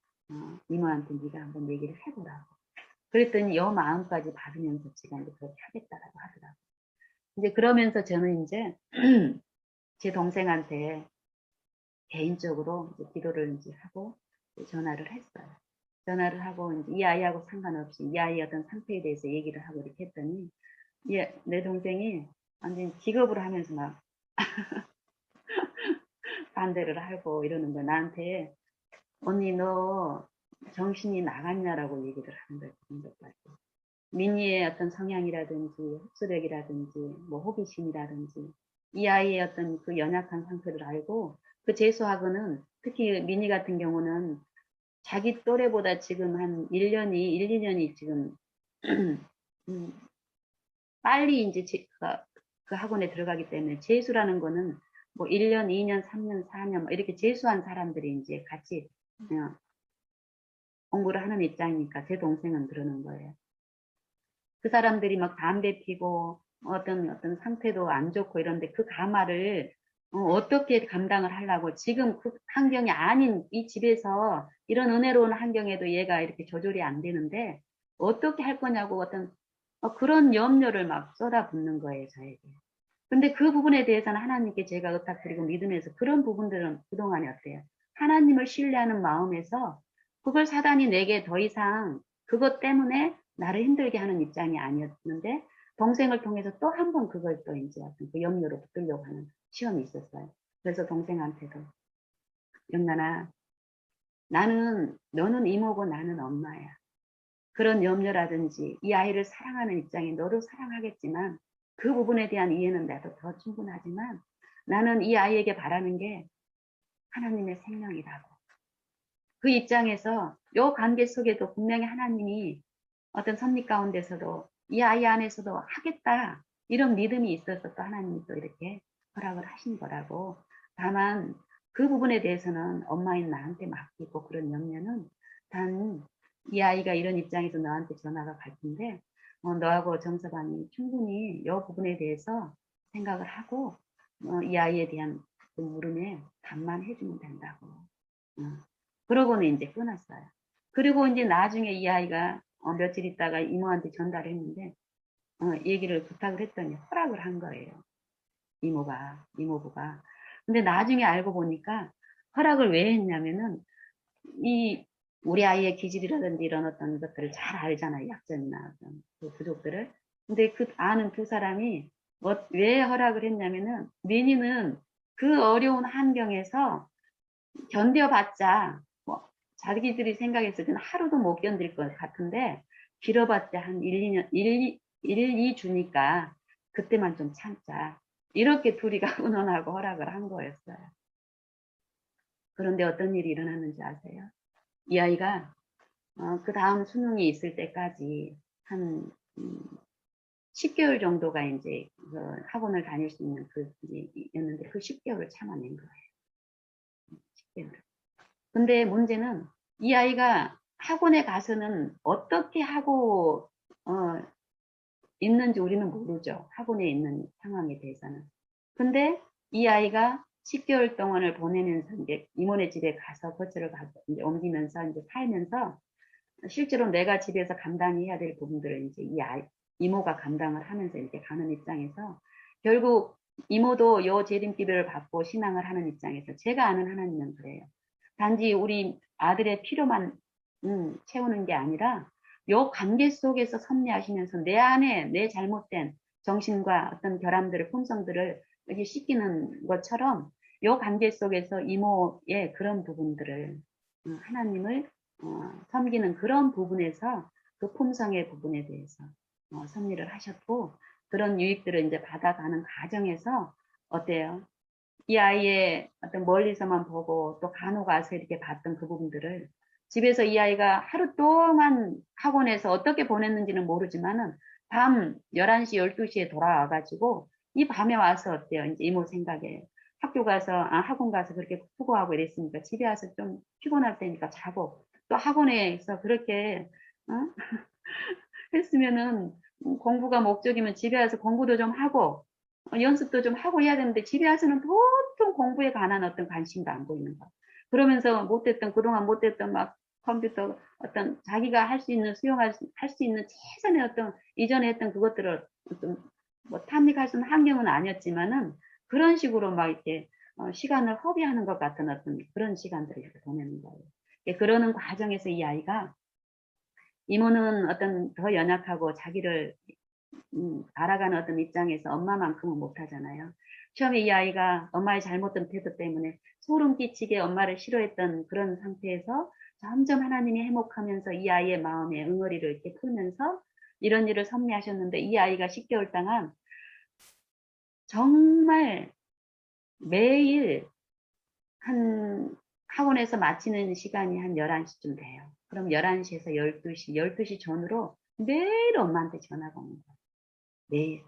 A: 이모한테 네가 한번 얘기를 해보라고. 그랬더니 요 마음까지 받으면서 제가 이제 그렇게 하겠다라고 하더라고요. 이제 그러면서 저는 이제 제 동생한테 개인적으로 이제 기도를 이제 하고 전화를 했어요. 전화를 하고 이제 이 아이하고 상관없이 이 아이의 어떤 상태에 대해서 얘기를 하고 이렇게 했더니 내 동생이 완전 기겁을 하면서 막 반대를 하고 이러는 거야. 나한테 언니 너 정신이 나갔냐라고 얘기를 하는 거예요. 민희의 어떤 성향이라든지 흡수력이라든지 뭐 호기심이라든지 이 아이의 어떤 그 연약한 상태를 알고 그 재수학원은 특히 민희 같은 경우는 자기 또래보다 지금 한 1년이 1, 2년이 지금 빨리 이제 그 학원에 들어가기 때문에 재수라는 거는 뭐 1년, 2년, 3년, 4년 뭐 이렇게 재수한 사람들이 이제 같이 공부를 하는 입장이니까 제 동생은 그러는 거예요. 그 사람들이 막 담배 피고 어떤 상태도 안 좋고 이런데 그 가마를 어떻게 감당을 하려고 지금 그 환경이 아닌 이 집에서 이런 은혜로운 환경에도 얘가 이렇게 조절이 안 되는데 어떻게 할 거냐고 어떤 그런 염려를 막 쏟아붓는 거예요, 저에게. 근데 그 부분에 대해서는 하나님께 제가 의탁드리고 믿으면서 그런 부분들은 그동안에 어때요? 하나님을 신뢰하는 마음에서 그걸 사단이 내게 더 이상 그것 때문에 나를 힘들게 하는 입장이 아니었는데 동생을 통해서 또 한 번 그걸 또 이제 어떤 그 염려로 붙들려고 하는 시험이 있었어요. 그래서 동생한테도 영란아, 너는 이모고 나는 엄마야. 그런 염려라든지 이 아이를 사랑하는 입장이 너도 사랑하겠지만 그 부분에 대한 이해는 나도 더 충분하지만 나는 이 아이에게 바라는 게 하나님의 생명이라고. 그 입장에서 요 관계 속에도 분명히 하나님이 어떤 섭리 가운데서도 이 아이 안에서도 하겠다 이런 믿음이 있어서 또 하나님이 또 이렇게 허락을 하신 거라고. 다만 그 부분에 대해서는 엄마인 나한테 맡기고 그런 염려는 단 이 아이가 이런 입장에서 너한테 전화가 갈 텐데 너하고 정서방이 충분히 이 부분에 대해서 생각을 하고 이 아이에 대한 그 물음에 답만 해주면 된다고. 그러고는 이제 끊었어요. 그리고 이제 나중에 이 아이가 며칠 있다가 이모한테 전달을 했는데 얘기를 부탁을 했더니 허락을 한 거예요. 이모부가. 근데 나중에 알고 보니까 허락을 왜 했냐면은 이 우리 아이의 기질이라든지 이런 어떤 것들을 잘 알잖아요. 약점이나 어떤 그 부족들을. 근데 그 아는 두 사람이 왜 허락을 했냐면은 민이는 그 어려운 환경에서 견뎌봤자 뭐 자기들이 생각했을 때는 하루도 못 견딜 것 같은데 길어봤자 한 1, 2년 2주니까 그때만 좀 참자. 이렇게 둘이가 의논하고 허락을 한 거였어요. 그런데 어떤 일이 일어났는지 아세요? 이 아이가 그 다음 수능이 있을 때까지 한 10개월 정도가 이제 그 학원을 다닐 수 있는 였는데 그 10개월을 참아낸 거예요. 10개월. 근데 문제는 이 아이가 학원에 가서는 어떻게 하고 있는지 우리는 모르죠. 학원에 있는 상황에 대해서는. 근데 이 아이가 10개월 동안을 보내면서 이제 이모네 집에 가서 거처를 가서 이제 옮기면서 이제 살면서 실제로 내가 집에서 감당해야 될 부분들을 이제 이모가 감당을 하면서 이렇게 가는 입장에서 결국 이모도 요 재림기별을 받고 신앙을 하는 입장에서 제가 아는 하나님은 그래요. 단지 우리 아들의 필요만 채우는 게 아니라 요 관계 속에서 섭리하시면서 내 안에 내 잘못된 정신과 어떤 결함들을 품성들을 이렇게 씻기는 것처럼 요 관계 속에서 이모의 그런 부분들을 하나님을 섬기는 그런 부분에서 그 품성의 부분에 대해서 섭리를 하셨고 그런 유익들을 이제 받아가는 과정에서 어때요? 이 아이의 어떤 멀리서만 보고 또 간혹 와서 이렇게 봤던 그 부분들을 집에서 이 아이가 하루 동안 학원에서 어떻게 보냈는지는 모르지만은 밤 11시, 12시에 돌아와가지고 이 밤에 와서 어때요? 이제 이모 생각에 학교 가서, 학원 가서 그렇게 수고하고 이랬으니까 집에 와서 좀 피곤할 때니까 자고 또 학원에서 그렇게, 어? 했으면은 공부가 목적이면 집에 와서 공부도 좀 하고 연습도 좀 하고 해야 되는데 집에 와서는 보통 공부에 관한 어떤 관심도 안 보이는 거. 그러면서 못했던 그동안 못했던 막 컴퓨터 어떤 자기가 할 수 있는 수용할 수 있는 최선의 어떤 이전에 했던 그것들을 어떤 뭐 탐닉할 수 있는 환경은 아니었지만은 그런 식으로 막 이렇게 시간을 허비하는 것 같은 어떤 그런 시간들을 이렇게 보내는 거예요. 그러는 과정에서 이 아이가 이모는 어떤 더 연약하고 자기를 알아가는 어떤 입장에서 엄마만큼은 못하잖아요. 처음에 이 아이가 엄마의 잘못된 태도 때문에 소름 끼치게 엄마를 싫어했던 그런 상태에서 점점 하나님이 해목하면서 이 아이의 마음에 응어리를 이렇게 풀면서 이런 일을 섭리하셨는데 이 아이가 10개월 동안 정말 매일 한 학원에서 마치는 시간이 한 11시쯤 돼요. 그럼 11시에서 12시, 12시 전으로 매일 엄마한테 전화가 오는 거예요. 매일.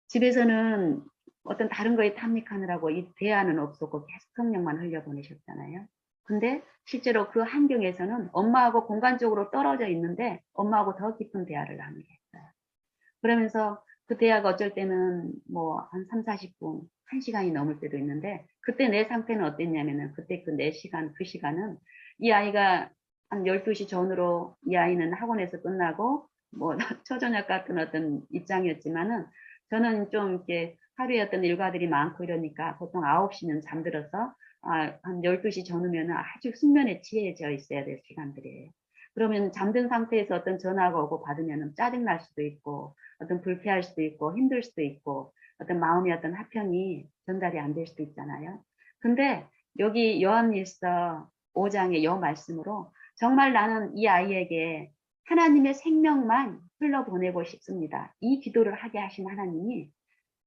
A: 집에서는 어떤 다른 거에 탐닉하느라고 이 대화는 없었고 계속 성령만 흘려보내셨잖아요. 근데 실제로 그 환경에서는 엄마하고 공간적으로 떨어져 있는데 엄마하고 더 깊은 대화를 나누게 했어요. 그러면서 그 대화가 어쩔 때는 뭐 한 3, 40분, 1시간이 넘을 때도 있는데 그때 내 상태는 어땠냐면은 그때 그 4시간, 그 시간은 이 아이가 한 12시 전으로 이 아이는 학원에서 끝나고 뭐 초저녁 같은 어떤 입장이었지만은 저는 좀 이렇게 하루에 어떤 일과들이 많고 이러니까 보통 9시면 잠들어서 한 12시 전후면은 아주 숙면에 취해져 있어야 될 시간들이에요. 그러면 잠든 상태에서 어떤 전화가 오고 받으면 짜증날 수도 있고, 어떤 불쾌할 수도 있고, 힘들 수도 있고, 어떤 마음의 어떤 하편이 전달이 안 될 수도 있잖아요. 근데 여기 요한일서 5장의 요 말씀으로 정말 나는 이 아이에게 하나님의 생명만 흘러보내고 싶습니다. 이 기도를 하게 하신 하나님이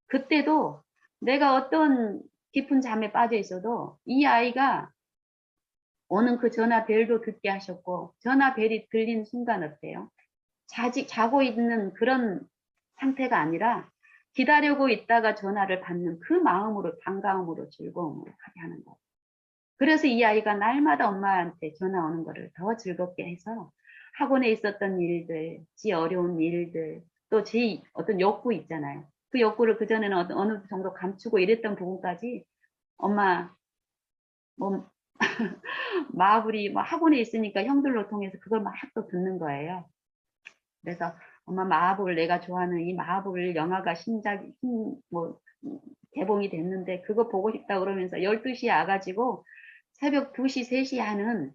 A: 그때도 내가 어떤 깊은 잠에 빠져 있어도 이 아이가 오는 그 전화 벨도 듣게 하셨고 전화 벨이 들린 순간 어때요? 자고 있는 그런 상태가 아니라 기다리고 있다가 전화를 받는 그 마음으로 반가움으로 즐거움으로 하게 하는 거예요. 그래서 이 아이가 날마다 엄마한테 전화 오는 거를 더 즐겁게 해서 학원에 있었던 일들, 지 어려운 일들, 또 제 어떤 욕구 있잖아요. 그 욕구를 그전에는 어느 정도 감추고 이랬던 부분까지 엄마, 뭐, 마블이 뭐 학원에 있으니까 형들로 통해서 그걸 막 또 듣는 거예요. 그래서 엄마 마블 내가 좋아하는 이 마블 영화가 뭐 개봉이 됐는데 그거 보고 싶다 그러면서 12시에 와가지고 새벽 2시, 3시에 하는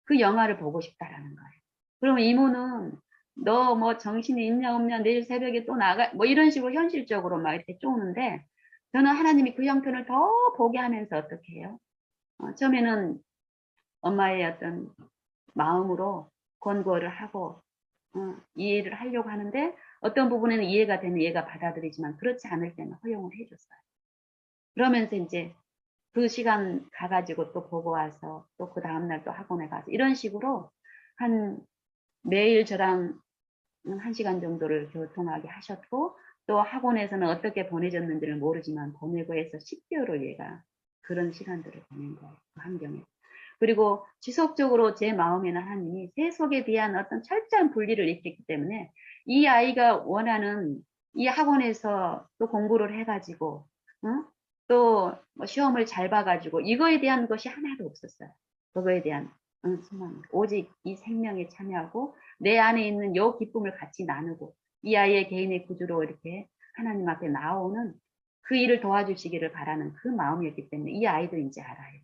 A: 그 영화를 보고 싶다라는 거예요. 그러면 이모는 너 뭐 정신이 있냐 없냐 내일 새벽에 또 나가 뭐 이런 식으로 현실적으로 막 이렇게 쪼는데 저는 하나님이 그 형편을 더 보게 하면서 어떻게 해요? 처음에는 엄마의 어떤 마음으로 권고를 하고 이해를 하려고 하는데 어떤 부분에는 이해가 되는 얘가 받아들이지만 그렇지 않을 때는 허용을 해줬어요. 그러면서 이제 그 시간 가가지고 또 보고 와서 또 그 다음날 또 학원에 가서 이런 식으로 한 매일 저랑 1시간 정도를 교통하게 하셨고 또 학원에서는 어떻게 보내줬는지를 모르지만 보내고 해서 10개월을 얘가 그런 시간들을 보낸 거예요. 그 환경에. 그리고 지속적으로 제 마음에는 하나님이 세속에 대한 어떤 철저한 분리를 일으켰기 때문에 이 아이가 원하는 이 학원에서 또 공부를 해가지고 또뭐 시험을 잘 봐가지고 이거에 대한 것이 하나도 없었어요. 그거에 대한 소망. 오직 이 생명에 참여하고 내 안에 있는 요 기쁨을 같이 나누고 이 아이의 개인의 구주로 이렇게 하나님 앞에 나오는 그 일을 도와주시기를 바라는 그 마음이었기 때문에 이 아이도 이제 알아요.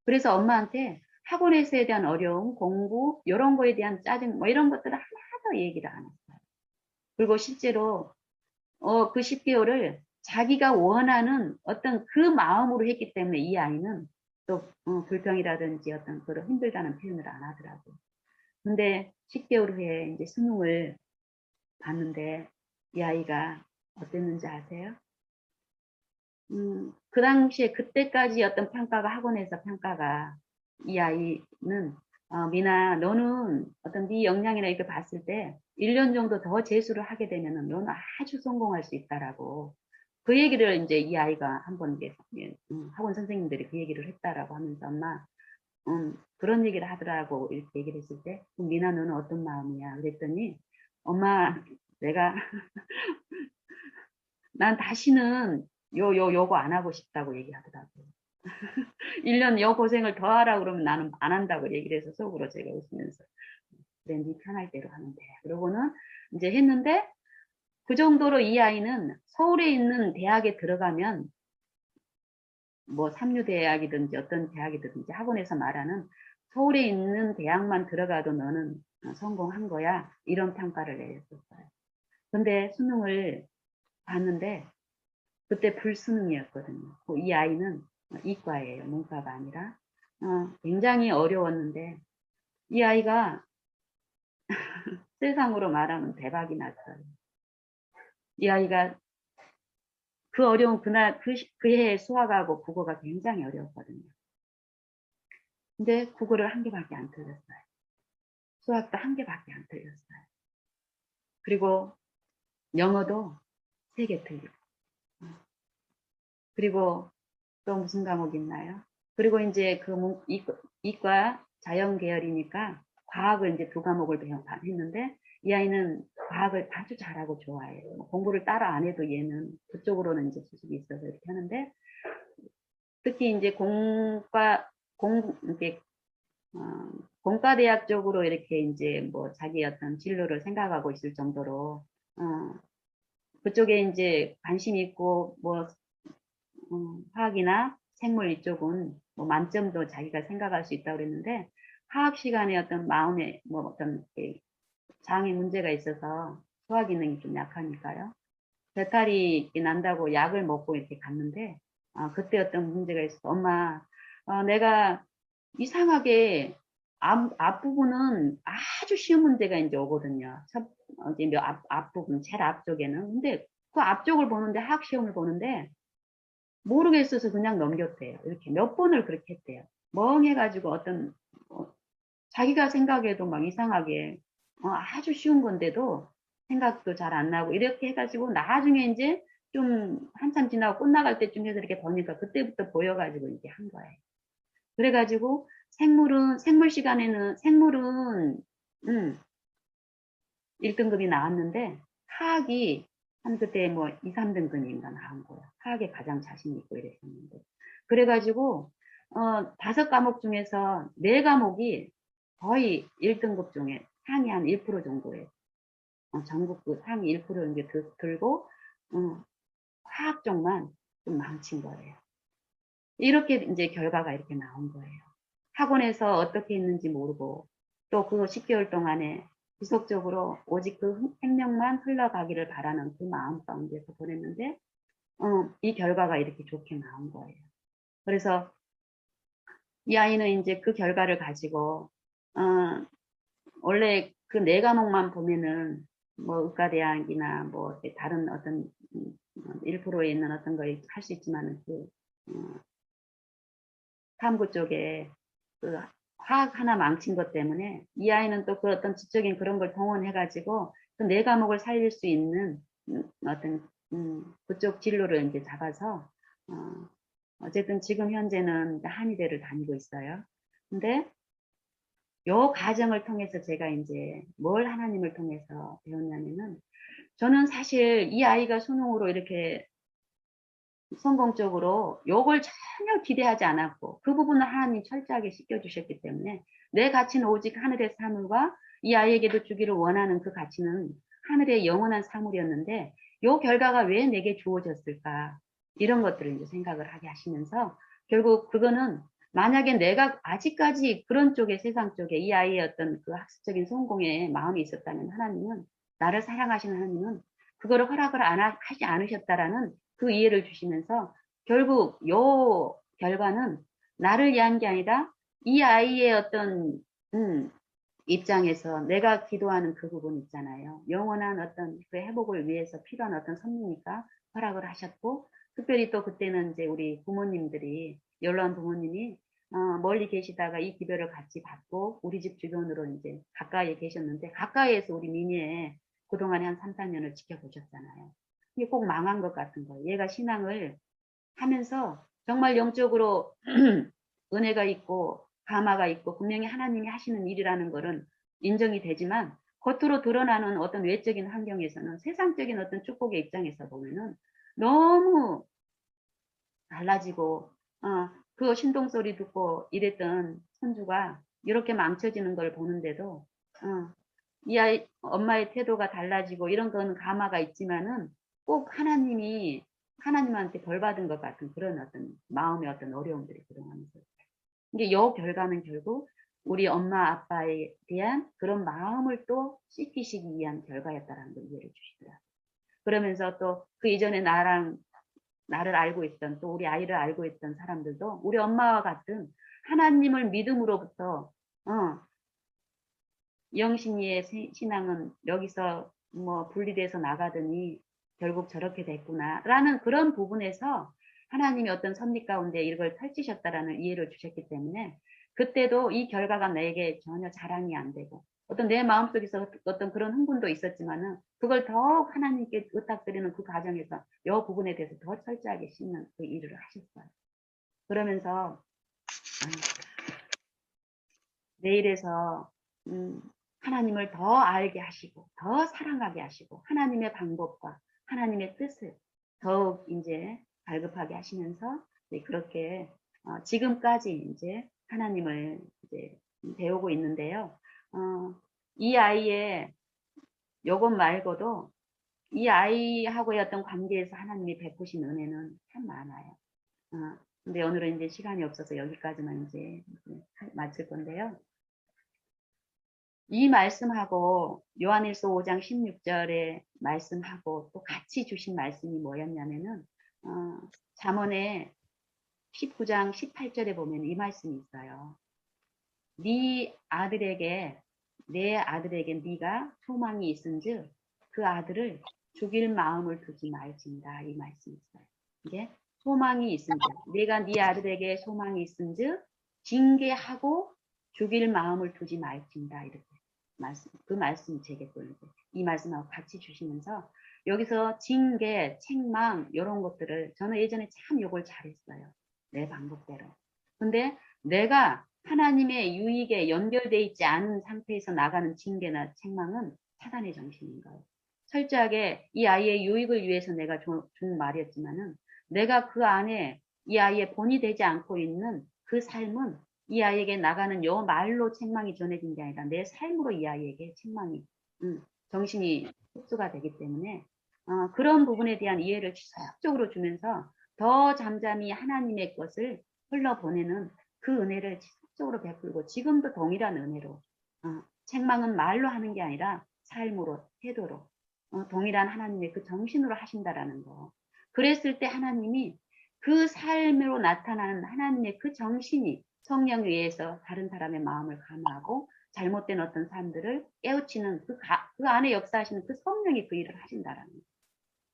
A: 그래서 엄마한테 학원에서에 대한 어려움, 공부, 이런 거에 대한 짜증, 뭐 이런 것들을 하나도 얘기를 안 했어요. 그리고 실제로, 그 10개월을 자기가 원하는 어떤 그 마음으로 했기 때문에 이 아이는 또, 불평이라든지 어떤 그런 힘들다는 표현을 안 하더라고요. 근데 10개월 후에 이제 수능을 봤는데 이 아이가 어땠는지 아세요? 그 당시에 그때까지 어떤 평가가 학원에서 평가가 이 아이는 미나 너는 어떤 네 역량이나 이렇게 봤을 때 1년 정도 더 재수를 하게 되면은 너는 아주 성공할 수 있다라고 그 얘기를 이제 이 아이가 한번 학원 선생님들이 그 얘기를 했다라고 하면서 엄마 그런 얘기를 하더라고 이렇게 얘기를 했을 때 미나 너는 어떤 마음이야 그랬더니 엄마 내가 난 다시는 요거 안 하고 싶다고 얘기하더라고요. 1년 여 고생을 더 하라 그러면 나는 안 한다고 얘기를 해서 속으로 제가 웃으면서 그래 네 편할 대로 하면 돼. 그러고는 이제 했는데 그 정도로 이 아이는 서울에 있는 대학에 들어가면 뭐 삼류대학이든지 어떤 대학이든지 학원에서 말하는 서울에 있는 대학만 들어가도 너는 성공한 거야. 이런 평가를 내렸었어요. 근데 수능을 봤는데 그때 불수능이었거든요. 이 아이는 이과예요. 문과가 아니라. 굉장히 어려웠는데 이 아이가 세상으로 말하면 대박이 났어요. 이 아이가 그 어려운 그날 그 해의 수학하고 국어가 굉장히 어려웠거든요. 근데 국어를 한 개밖에 안 틀렸어요. 수학도 한 개밖에 안 틀렸어요. 그리고 영어도 3개 틀리고. 그리고 또 무슨 과목 있나요? 그리고 이제 그 이과 자연 계열이니까 과학을 이제 2과목을 했는데 이 아이는 과학을 아주 잘하고 좋아해요. 공부를 따로 안 해도 얘는 그쪽으로는 이제 수습이 있어서 이렇게 하는데 특히 이제 이렇게 공과대학 쪽으로 이렇게 이제 뭐 자기 어떤 진로를 생각하고 있을 정도로 그쪽에 이제 관심 있고 뭐 화학이나 생물 이쪽은 뭐 만점도 자기가 생각할 수 있다고 그랬는데 화학 시간에 어떤 마음에 뭐 어떤 장애 문제가 있어서 소화 기능이 좀 약하니까요. 배탈이 난다고 약을 먹고 이렇게 갔는데, 그때 어떤 문제가 있어서, 엄마, 내가 이상하게 앞부분은 아주 쉬운 문제가 이제 오거든요. 이제 앞부분, 제일 앞쪽에는. 근데 그 앞쪽을 보는데, 화학 시험을 보는데, 모르겠어서 그냥 넘겼대요. 이렇게 몇 번을 그렇게 했대요. 멍해가지고 어, 자기가 생각해도 막 이상하게, 아주 쉬운 건데도 생각도 잘 안 나고, 이렇게 해가지고 나중에 이제 좀 한참 지나고 끝나갈 때쯤 해서 이렇게 보니까 그때부터 보여가지고 이제 한 거예요. 그래가지고 생물은, 음, 1등급이 나왔는데, 화학이 한 그때 뭐 2, 3등급인가 나온 거예요. 화학에 가장 자신 있고 이랬었는데. 그래가지고, 5과목 중에서 4과목이 거의 1등급 중에 상위 한 1% 정도에, 전국그 상위 1% 이제 들고, 화학 쪽만 좀 망친 거예요. 이렇게 이제 결과가 이렇게 나온 거예요. 학원에서 어떻게 했는지 모르고 또 그 10개월 동안에 지속적으로 오직 그 생명만 흘러가기를 바라는 그 마음 가운데서 보냈는데 이 결과가 이렇게 좋게 나온 거예요. 그래서 이 아이는 이제 그 결과를 가지고 원래 그 4과목만 보면은 뭐 의과대학이나 뭐 다른 어떤 1%에 있는 어떤 걸 할 수 있지만은 그 탐구 쪽에 그 화학 하나 망친 것 때문에 이 아이는 또 그 어떤 지적인 그런 걸 동원해가지고 그 4과목을 살릴 수 있는 어떤 그쪽 진로를 이제 잡아서 어쨌든 지금 현재는 한의대를 다니고 있어요. 근데 요 과정을 통해서 제가 이제 뭘 하나님을 통해서 배웠냐면은 저는 사실 이 아이가 수능으로 이렇게 성공적으로 요걸 전혀 기대하지 않았고 그 부분을 하나님 철저하게 씻겨주셨기 때문에 내 가치는 오직 하늘의 사물과 이 아이에게도 주기를 원하는 그 가치는 하늘의 영원한 사물이었는데 요 결과가 왜 내게 주어졌을까 이런 것들을 이제 생각을 하게 하시면서 결국 그거는 만약에 내가 아직까지 그런 쪽에 세상 쪽에 이 아이의 어떤 그 학습적인 성공에 마음이 있었다면 하나님은 나를 사랑하시는 하나님은 그거를 허락을 하지 않으셨다라는 그 이해를 주시면서 결국 요 결과는 나를 위한 게 아니라 이 아이의 어떤 입장에서 내가 기도하는 그 부분 있잖아요. 영원한 어떤 그 회복을 위해서 필요한 어떤 섭리니까 허락을 하셨고 특별히 또 그때는 이제 우리 부모님들이 연로한 부모님이 멀리 계시다가 이 기별을 같이 받고 우리 집 주변으로 이제 가까이에 계셨는데 가까이에서 우리 미니에 그동안에 한 3, 4년을 지켜보셨잖아요. 이게 꼭 망한 것 같은 거예요. 얘가 신앙을 하면서 정말 영적으로 은혜가 있고 감화가 있고 분명히 하나님이 하시는 일이라는 것은 인정이 되지만 겉으로 드러나는 어떤 외적인 환경에서는 세상적인 어떤 축복의 입장에서 보면은 너무 달라지고 그 신동소리 듣고 이랬던 손주가 이렇게 망쳐지는 걸 보는데도 이 아이 엄마의 태도가 달라지고 이런 건 감화가 있지만은 꼭 하나님한테 벌 받은 것 같은 그런 어떤 마음의 어떤 어려움들이 그동안 있었어요. 이게 요 결과는 결국 우리 엄마 아빠에 대한 그런 마음을 또 씻기시기 위한 결과였다라는 걸 이해를 주시더라고요. 그러면서 또 그 이전에 나를 알고 있던 또 우리 아이를 알고 있던 사람들도 우리 엄마와 같은 하나님을 믿음으로부터 영신이의 신앙은 여기서 뭐 분리돼서 나가더니 결국 저렇게 됐구나 라는 그런 부분에서 하나님이 어떤 섭리 가운데 이걸 펼치셨다라는 이해를 주셨기 때문에 그때도 이 결과가 내게 전혀 자랑이 안 되고 어떤 내 마음속에서 어떤 그런 흥분도 있었지만은 그걸 더욱 하나님께 의탁드리는 그 과정에서 이 부분에 대해서 더 철저하게 씻는 그 일을 하셨어요. 그러면서 내일에서 하나님을 더 알게 하시고 더 사랑하게 하시고 하나님의 방법과 하나님의 뜻을 더욱 이제 발급하게 하시면서 그렇게 지금까지 이제 하나님을 이제 배우고 있는데요. 이 아이의 요것 말고도 이 아이하고의 어떤 관계에서 하나님이 베푸신 은혜는 참 많아요. 근데 오늘은 이제 시간이 없어서 여기까지만 이제 마칠 건데요. 이 말씀하고 요한일서 5장 16절의 말씀하고 또 같이 주신 말씀이 뭐였냐면은 잠언의 19장 18절에 보면 이 말씀이 있어요. 내 아들에게 네가 소망이 있은즉 그 아들을 죽일 마음을 두지 말지니라. 이 말씀이 있어요. 이게 소망이 있은즉 내가 네 아들에게 소망이 있은즉 징계하고 죽일 마음을 두지 말지니라. 이렇게 그 말씀 제게 또 이 말씀하고 같이 주시면서 여기서 징계, 책망 이런 것들을 저는 예전에 참 요걸 잘했어요. 내 방법대로. 근데 내가 하나님의 유익에 연결되어 있지 않은 상태에서 나가는 징계나 책망은 사단의 정신인 거예요. 철저하게 이 아이의 유익을 위해서 내가 준 말이었지만은 내가 그 안에 이 아이의 본이 되지 않고 있는 그 삶은 이 아이에게 나가는 요 말로 책망이 전해진 게 아니라 내 삶으로 이 아이에게 책망이 정신이 흡수가 되기 때문에 그런 부분에 대한 이해를 지속적으로 주면서 더 잠잠히 하나님의 것을 흘러보내는 그 은혜를 지속적으로 베풀고 지금도 동일한 은혜로 책망은 말로 하는 게 아니라 삶으로 태도로 동일한 하나님의 그 정신으로 하신다라는 거. 그랬을 때 하나님이 그 삶으로 나타나는 하나님의 그 정신이 성령에 의해서 다른 사람의 마음을 감화하고 잘못된 어떤 삶들을 깨우치는 그 안에 역사하시는 그 성령이 그 일을 하신다라는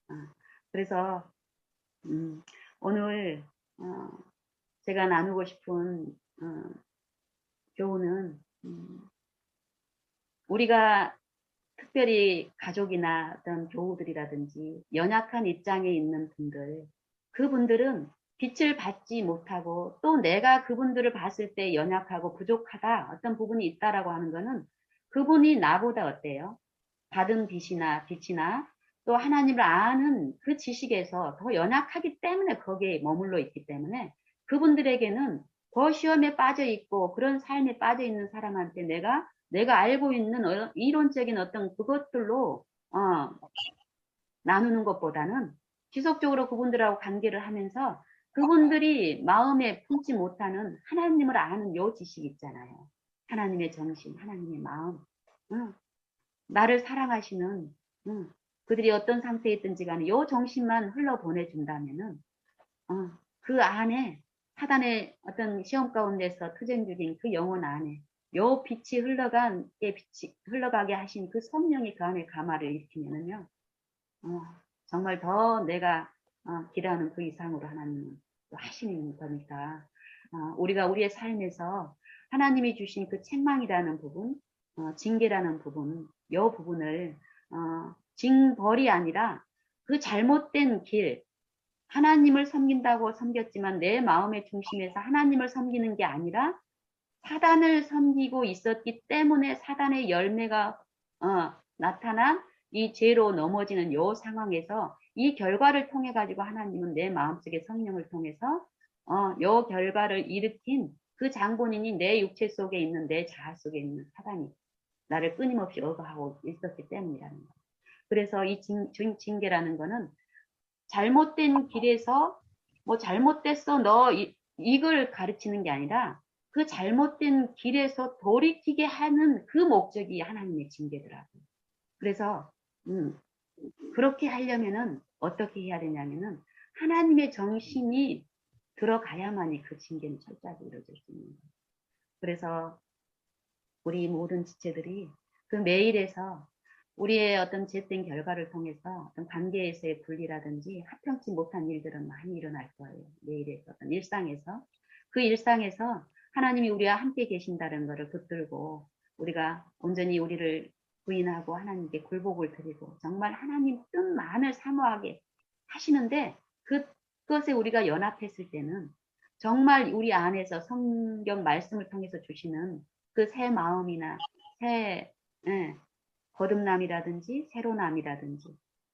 A: 거예요. 그래서 오늘 제가 나누고 싶은 교훈은 우리가 특별히 가족이나 어떤 교우들이라든지 연약한 입장에 있는 분들, 그분들은 빛을 받지 못하고 또 내가 그분들을 봤을 때 연약하고 부족하다, 어떤 부분이 있다라고 하는 거는 그분이 나보다 어때요? 받은 빛이나 또 하나님을 아는 그 지식에서 더 연약하기 때문에 거기에 머물러 있기 때문에 그분들에게는 더 시험에 빠져 있고 그런 삶에 빠져 있는 사람한테 내가 알고 있는 이론적인 어떤 그것들로 나누는 것보다는 지속적으로 그분들하고 관계를 하면서 그분들이 마음에 품지 못하는 하나님을 아는 요 지식 있잖아요. 하나님의 정신, 하나님의 마음, 나를 사랑하시는 그들이 어떤 상태에 있든지 간에 요 정신만 흘러보내준다면은 그 안에 사단의 어떤 시험 가운데서 투쟁 중인 그 영혼 안에 요 빛이 흘러가게 하신 그 성령이 그 안에 감화를 일으키면은요, 정말 더 내가 기대하는 그 이상으로 하나님은 하시는 거니까 우리가 우리의 삶에서 하나님이 주신 그 책망이라는 부분, 징계라는 부분, 요 부분을 징벌이 아니라 그 잘못된 길, 하나님을 섬긴다고 섬겼지만 내 마음의 중심에서 하나님을 섬기는 게 아니라 사단을 섬기고 있었기 때문에 사단의 열매가 나타난 이 죄로 넘어지는 요 상황에서 이 결과를 통해 가지고 하나님은 내 마음속에 성령을 통해서 요 결과를 일으킨 그 장본인이 내 육체 속에 있는 내 자아 속에 있는 사단이 나를 끊임없이 억압하고 있었기 때문이라는 거예요. 그래서 이 징계라는 거는 잘못된 길에서 뭐 잘못됐어 너 이걸 가르치는 게 아니라 그 잘못된 길에서 돌이키게 하는 그 목적이 하나님의 징계더라고요. 그래서 그렇게 하려면은 어떻게 해야 되냐면은 하나님의 정신이 들어가야만이 그 징계는 철저하게 이루어질 수 있는 거예요. 그래서 우리 모든 지체들이 그 매일에서 우리의 어떤 죄된 결과를 통해서 어떤 관계에서의 분리라든지 합평치 못한 일들은 많이 일어날 거예요. 매일에서 어떤 일상에서 그 일상에서 하나님이 우리와 함께 계신다는 것을 붙들고 우리가 온전히 우리를 부인하고 하나님께 굴복을 드리고 정말 하나님 뜻만을 사모하게 하시는데 그것에 우리가 연합했을 때는 정말 우리 안에서 성경 말씀을 통해서 주시는 그 새 마음이나 새 거듭남이라든지 새로남이라든지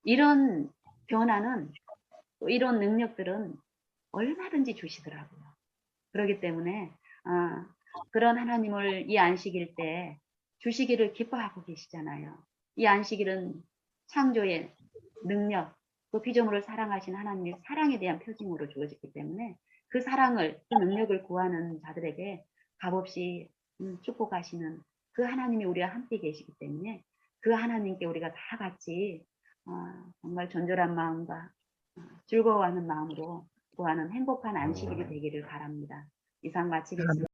A: 이런 변화는 또 이런 능력들은 얼마든지 주시더라고요. 그렇기 때문에 그런 하나님을 이 안식일 때 주시기를 기뻐하고 계시잖아요. 이 안식일은 창조의 능력, 또 피조물을 사랑하신 하나님의 사랑에 대한 표징으로 주어졌기 때문에 그 사랑을, 그 능력을 구하는 자들에게 값없이 축복하시는 그 하나님이 우리와 함께 계시기 때문에 그 하나님께 우리가 다 같이 정말 존절한 마음과 즐거워하는 마음으로 구하는 행복한 안식일이 되기를 바랍니다. 이상 마치겠습니다.